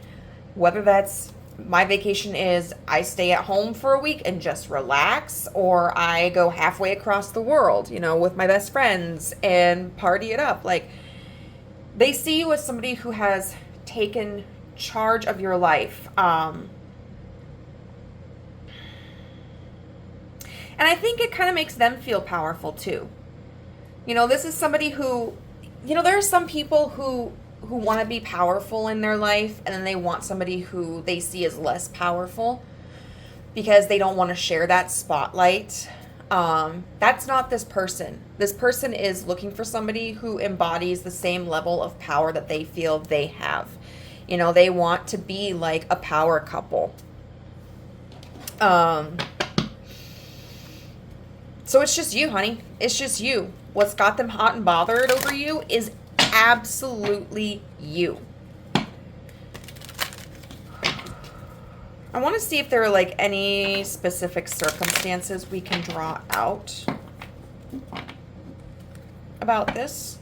Whether that's my vacation is I stay at home for a week and just relax, or I go halfway across the world, with my best friends and party it up. Like, they see you as somebody who has taken charge of your life. And I think it kind of makes them feel powerful too. This is somebody who, there are some people who want to be powerful in their life, and then they want somebody who they see as less powerful because they don't want to share that spotlight. That's not this person. This person is looking for somebody who embodies the same level of power that they feel they have. They want to be like a power couple. So it's just you, honey. It's just you. What's got them hot and bothered over you is absolutely you. I want to see if there are like any specific circumstances we can draw out about this.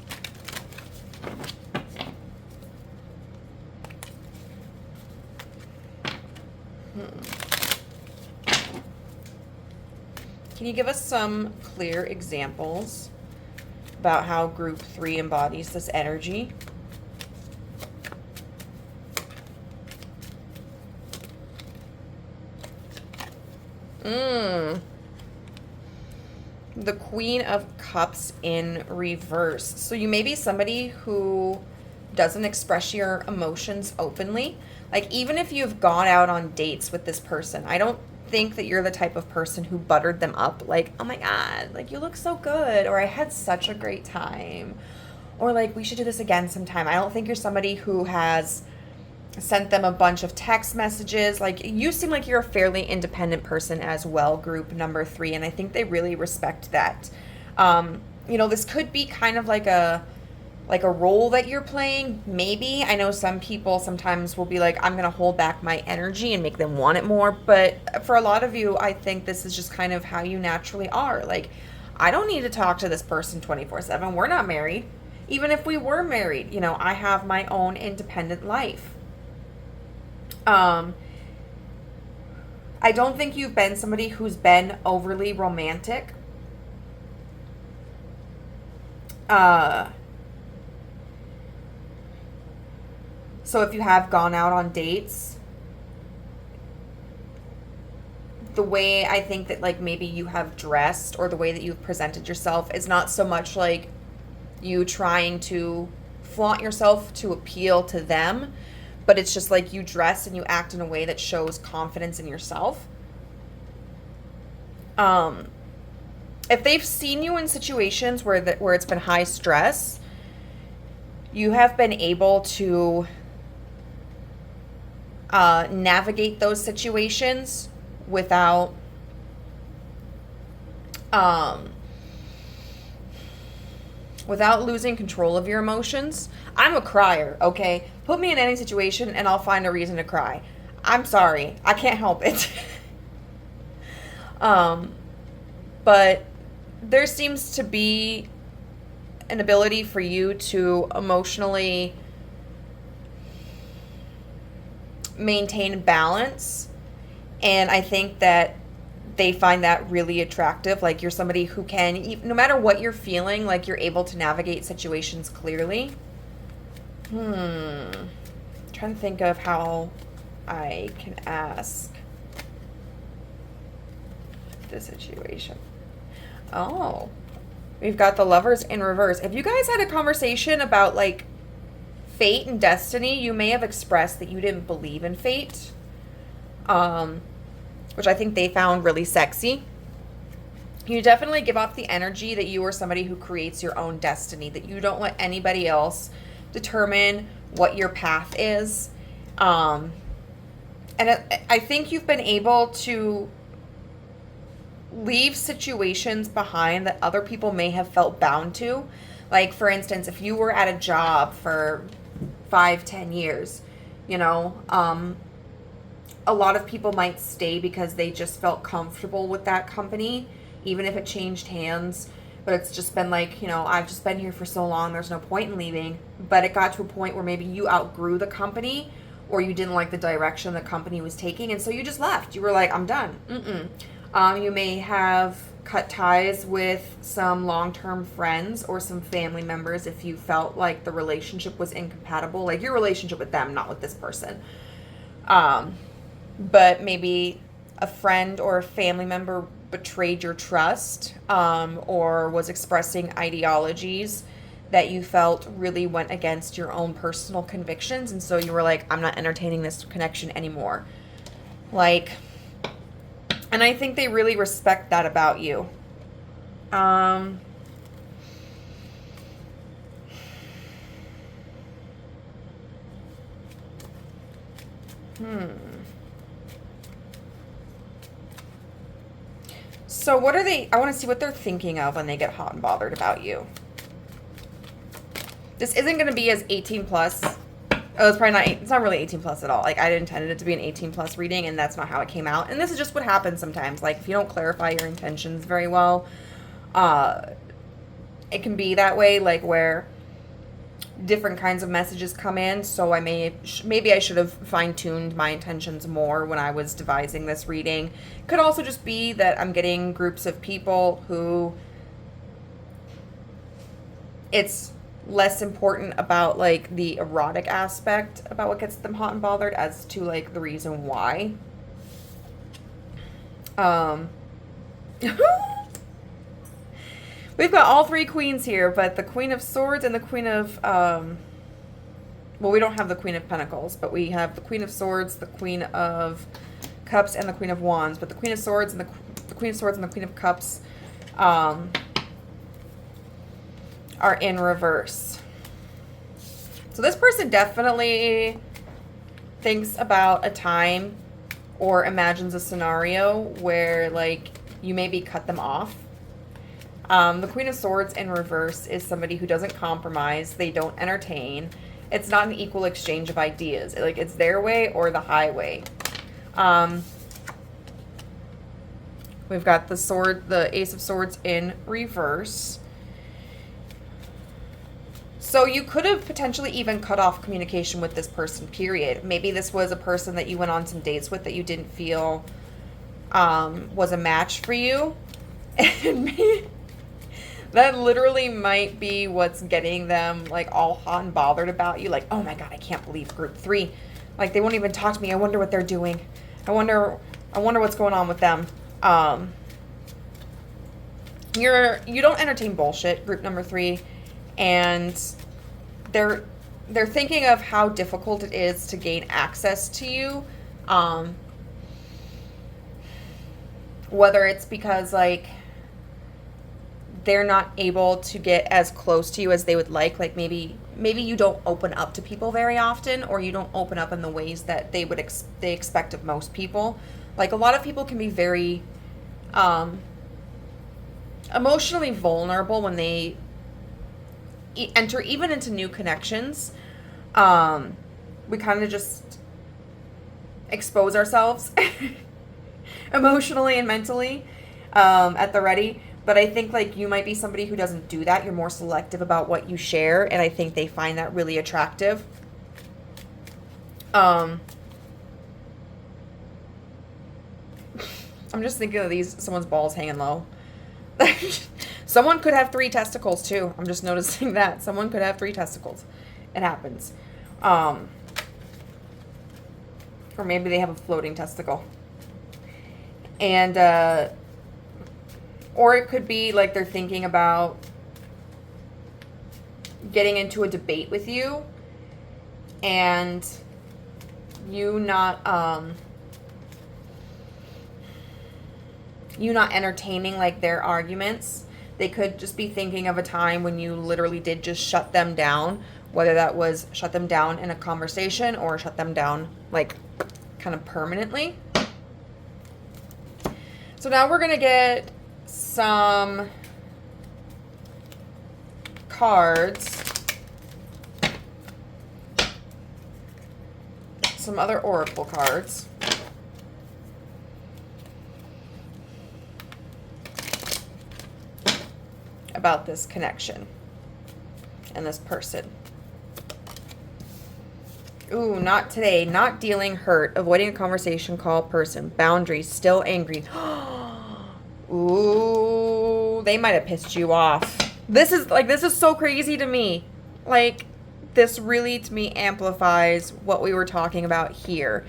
Can you give us some clear examples about how group 3 embodies this energy? The Queen of Cups in reverse. So you may be somebody who doesn't express your emotions openly. Like, even if you've gone out on dates with this person, I don't think that you're the type of person who buttered them up. Like, oh my God, like, you look so good. Or I had such a great time. Or like, we should do this again sometime. I don't think you're somebody who has sent them a bunch of text messages. Like, you seem like you're a fairly independent person as well, group number 3, and I think they really respect that. This could be kind of like a role that you're playing, maybe. I know some people sometimes will be like, I'm going to hold back my energy and make them want it more, but for a lot of you, I think this is just kind of how you naturally are. Like, I don't need to talk to this person 24/7. We're not married. Even if we were married, I have my own independent life. I don't think you've been somebody who's been overly romantic. So if you have gone out on dates, the way I think that, like, maybe you have dressed or the way that you've presented yourself is not so much like you trying to flaunt yourself to appeal to them, but it's just like you dress and you act in a way that shows confidence in yourself. If they've seen you in situations where it's been high stress, you have been able to navigate those situations without losing control of your emotions. I'm a crier, okay? Put me in any situation and I'll find a reason to cry. I'm sorry. I can't help it. But there seems to be an ability for you to emotionally maintain balance. And I think that they find that really attractive. Like, you're somebody who can, no matter what you're feeling, like, you're able to navigate situations clearly. I'm trying to think of how I can ask the situation. Oh, we've got the Lovers in reverse. If you guys had a conversation about, like, fate and destiny, you may have expressed that you didn't believe in fate, which I think they found really sexy. You definitely give off the energy that you are somebody who creates your own destiny, that you don't let anybody else determine what your path is. And I think you've been able to leave situations behind that other people may have felt bound to. Like, for instance, if you were at a job for 5-10 years, you know, a lot of people might stay because they just felt comfortable with that company, even if it changed hands. But it's just been like, you know, I've just been here for so long, there's no point in leaving. But it got to a point where maybe you outgrew the company, or you didn't like the direction the company was taking, and so you just left. You were like, I'm done. You may have cut ties with some long-term friends or some family members if you felt like the relationship was incompatible, like your relationship with them, not with this person. But maybe a friend or a family member betrayed your trust, or was expressing ideologies that you felt really went against your own personal convictions, and so you were like, I'm not entertaining this connection anymore. Like, and I think they really respect that about you. So what are they, I want to see what they're thinking of when they get hot and bothered about you. This isn't going to be as 18 plus. Oh, it's probably not, it's not really 18 plus at all. Like, I intended it to be an 18 plus reading, and that's not how it came out. And this is just what happens sometimes. Like, if you don't clarify your intentions very well, it can be that way, like, where different kinds of messages come in. So maybe I should have fine-tuned my intentions more when I was devising this reading. Could also just be that I'm getting groups of people who it's less important about, like, the erotic aspect about what gets them hot and bothered as to, like, the reason why. We've got all three queens here, but the Queen of Swords and the Queen of, well, we don't have the Queen of Pentacles, but we have the Queen of Swords, the Queen of Cups, and the Queen of Wands. But the Queen of Swords and the Queen of Swords and the Queen of Cups are in reverse. So this person definitely thinks about a time or imagines a scenario where, like, you maybe cut them off. The Queen of Swords in reverse is somebody who doesn't compromise. They don't entertain. It's not an equal exchange of ideas. Like, it's their way or the highway. We've got the Ace of Swords in reverse. So you could have potentially even cut off communication with this person, period. Maybe this was a person that you went on some dates with that you didn't feel was a match for you. And that literally might be what's getting them, like, all hot and bothered about you. Like, oh my God, I can't believe group 3. Like, they won't even talk to me. I wonder what they're doing. I wonder what's going on with them. You don't entertain bullshit, group number 3, and they're thinking of how difficult it is to gain access to you. Whether it's because, like, they're not able to get as close to you as they would like maybe you don't open up to people very often, or you don't open up in the ways that they expect of most people. Like, a lot of people can be very emotionally vulnerable when they enter even into new connections. We kind of just expose ourselves emotionally and mentally at the ready. But I think, like, you might be somebody who doesn't do that. You're more selective about what you share, and I think they find that really attractive. I'm just thinking of someone's balls hanging low. Someone could have 3 testicles, too. I'm just noticing that. Someone could have 3 testicles. It happens. Or maybe they have a floating testicle. And, or it could be like they're thinking about getting into a debate with you and you not entertaining, like, their arguments. They could just be thinking of a time when you literally did just shut them down, whether that was shut them down in a conversation or shut them down, like, kind of permanently. So now we're going to get some cards, some other oracle cards. About this connection and this person. Ooh, not today. Not dealing, hurt, avoiding a conversation, call, person, boundaries, still angry. Ooh, they might have pissed you off. This is so crazy to me. Like, this really, to me, amplifies what we were talking about here.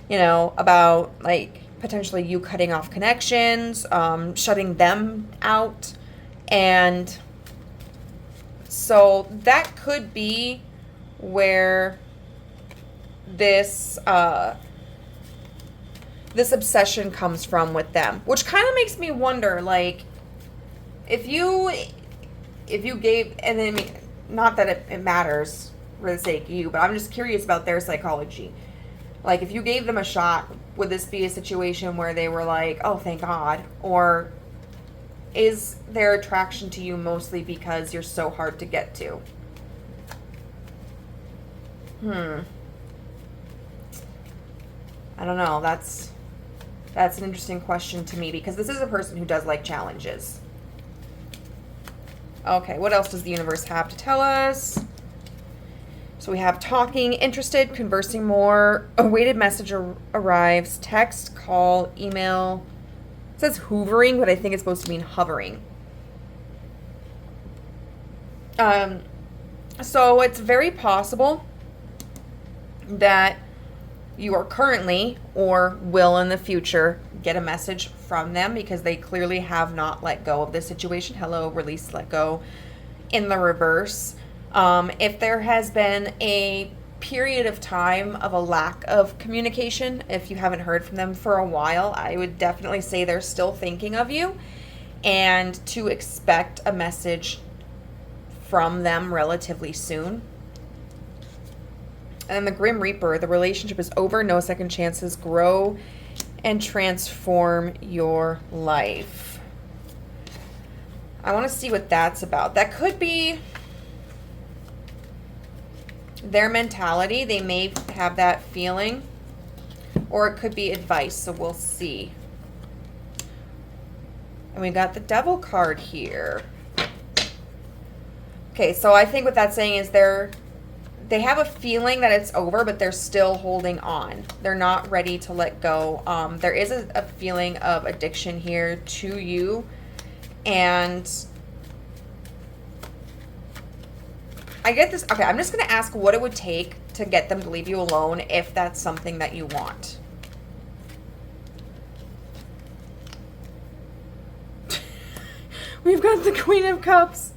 You know, about, like, potentially you cutting off connections, shutting them out. And so that could be where this this obsession comes from with them, which kind of makes me wonder, like, if you gave, and I mean, not that it matters for the sake of you, but I'm just curious about their psychology. Like, if you gave them a shot, would this be a situation where they were like, oh, thank God? Or is their attraction to you mostly because you're so hard to get to? I don't know. That's an interesting question to me, because this is a person who does like challenges. Okay, what else does the universe have to tell us? So we have talking, interested, conversing more, awaited message arrives, text, call, email. It says hoovering, but I think it's supposed to mean hovering. So it's very possible that you are currently or will in the future get a message from them, because they clearly have not let go of this situation. Hello, release, let go in the reverse. If there has been a period of time of a lack of communication, if you haven't heard from them for a while, I would definitely say they're still thinking of you, and to expect a message from them relatively soon. And the Grim Reaper, the relationship is over, no second chances, grow and transform your life. I want to see what that's about. That could be their mentality. They may have that feeling, or it could be advice, so we'll see. And we got the Devil card here. Okay, so I think what that's saying is they have a feeling that it's over, but they're still holding on. They're not ready to let go. There is a feeling of addiction here to you, and I get this. Okay, I'm just going to ask what it would take to get them to leave you alone, if that's something that you want. We've got the Queen of Cups.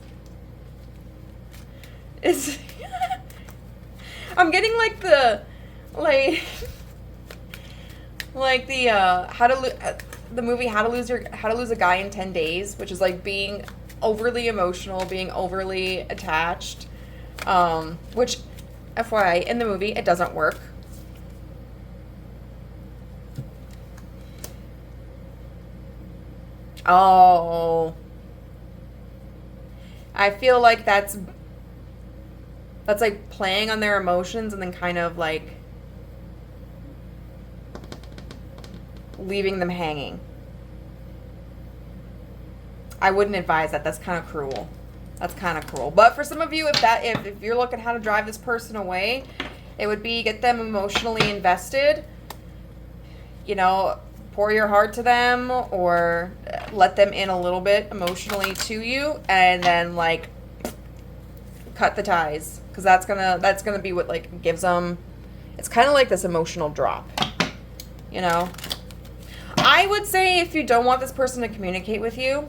I'm getting like the the movie How to Lose a Guy in 10 Days, which is like being overly emotional, being overly attached, which FYI in the movie it doesn't work. Oh, I feel like that's like playing on their emotions and then kind of like leaving them hanging. I wouldn't advise that. That's kind of cruel. That's kind of cruel. But for some of you, if you're looking how to drive this person away, it would be get them emotionally invested. You know, pour your heart to them, or let them in a little bit emotionally to you, and then like cut the ties, because that's gonna be what like gives them. It's kind of like this emotional drop, you know. I would say if you don't want this person to communicate with you,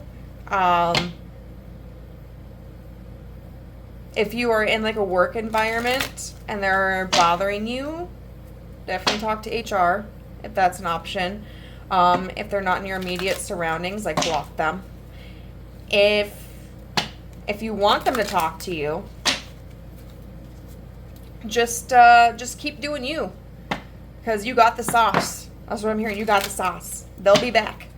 if you are in like a work environment and they're bothering you, definitely talk to HR if that's an option. If they're not in your immediate surroundings, like block them. If you want them to talk to you, just keep doing you, because you got the sauce. That's what I'm hearing. You got the sauce. They'll be back.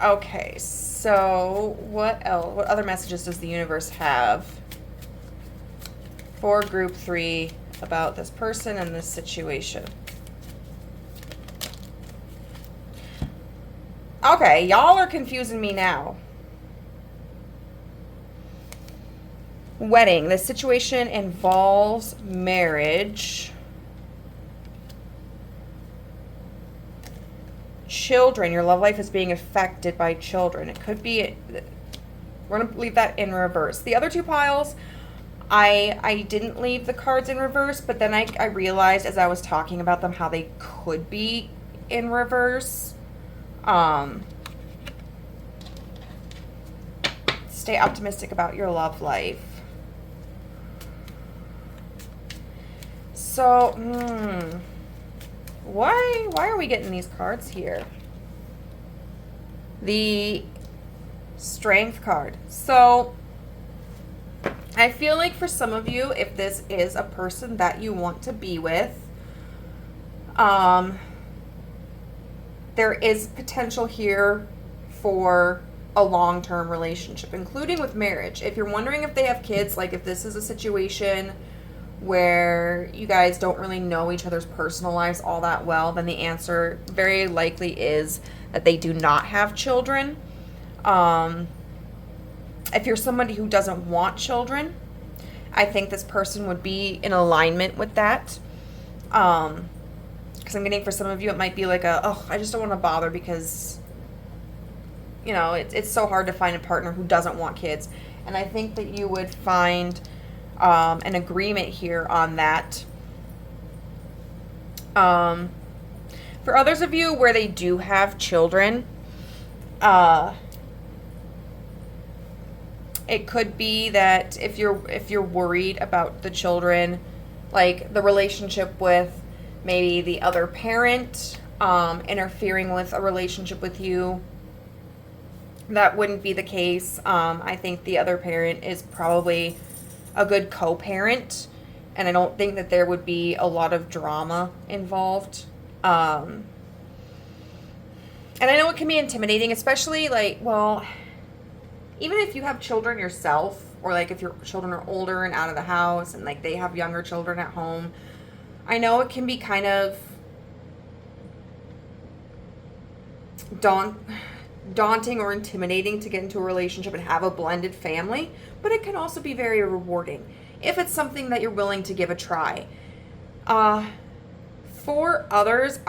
Okay, so what else? What other messages does the universe have for group 3 about this person and this situation? Okay, y'all are confusing me now. Wedding. This situation involves marriage. Children. Your love life is being affected by children. It could be... We're going to leave that in reverse. The other two piles, I didn't leave the cards in reverse, but then I realized as I was talking about them how they could be in reverse. Stay optimistic about your love life. So, why are we getting these cards here? The Strength card. So, I feel like for some of you, if this is a person that you want to be with, there is potential here for a long-term relationship, including with marriage. If you're wondering if they have kids, like if this is a situation where you guys don't really know each other's personal lives all that well, then the answer very likely is that they do not have children. If you're somebody who doesn't want children, I think this person would be in alignment with that. Because I'm getting, for some of you, it might be like I just don't want to bother because, you know, it's so hard to find a partner who doesn't want kids. And I think that you would find an agreement here on that. For others of you where they do have children, it could be that if you're worried about the children, like the relationship with maybe the other parent interfering with a relationship with you, that wouldn't be the case. I think the other parent is probably a good co-parent, and I don't think that there would be a lot of drama involved. And I know it can be intimidating, especially like, well, even if you have children yourself, or like if your children are older and out of the house and like they have younger children at home, I know it can be kind of daunting or intimidating to get into a relationship and have a blended family, but it can also be very rewarding if it's something that you're willing to give a try. For others,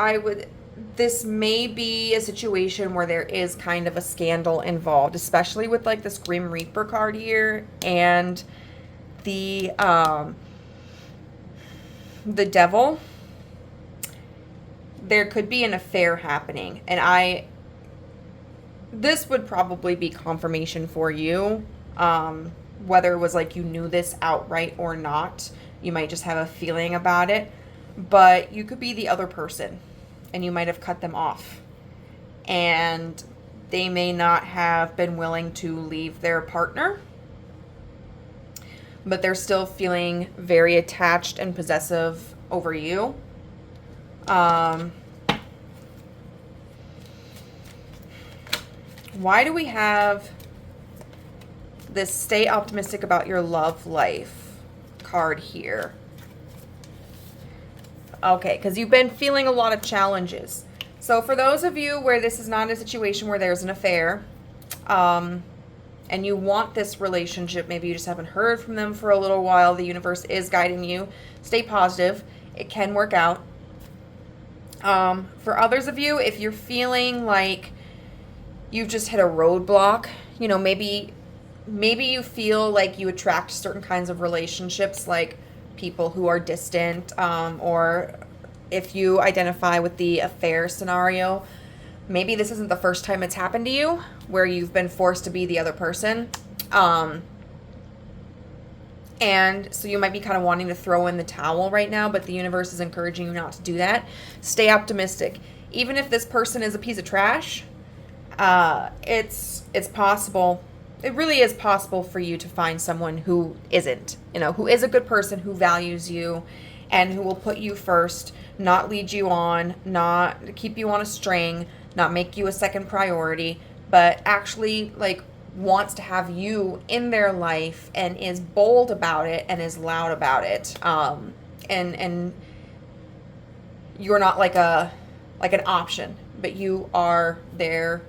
this may be a situation where there is kind of a scandal involved, especially with like this Grim Reaper card here and the Devil. There could be an affair happening, and this would probably be confirmation for you, whether it was like you knew this outright or not. You might just have a feeling about it, but you could be the other person and you might have cut them off, and they may not have been willing to leave their partner, but they're still feeling very attached and possessive over you. Why do we have this stay optimistic about your love life card here? Okay, because you've been feeling a lot of challenges. So for those of you where this is not a situation where there's an affair, and you want this relationship, maybe you just haven't heard from them for a little while, the universe is guiding you. Stay positive. It can work out. For others of you, if you're feeling like you've just hit a roadblock, you know, maybe you feel like you attract certain kinds of relationships, like people who are distant, or if you identify with the affair scenario, maybe this isn't the first time it's happened to you where you've been forced to be the other person. And so you might be kind of wanting to throw in the towel right now, but the universe is encouraging you not to do that. Stay optimistic. Even if this person is a piece of trash, it's possible. It really is possible for you to find someone who isn't, who is a good person, who values you, and who will put you first, not lead you on, not keep you on a string, not make you a second priority, but actually like wants to have you in their life and is bold about it and is loud about it. And you're not like an option, but you are their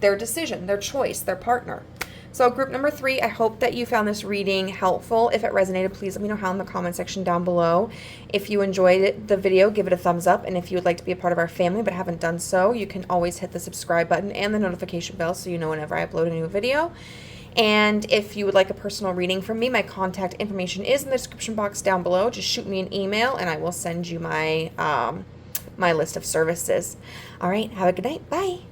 decision, their choice, their partner. So group number 3, I hope that you found this reading helpful. If it resonated, please let me know how in the comment section down below. If you enjoyed the video, give it a thumbs up. And if you would like to be a part of our family but haven't done so, you can always hit the subscribe button and the notification bell so you know whenever I upload a new video. And if you would like a personal reading from me, my contact information is in the description box down below. Just shoot me an email and I will send you my, my list of services. All right, have a good night. Bye.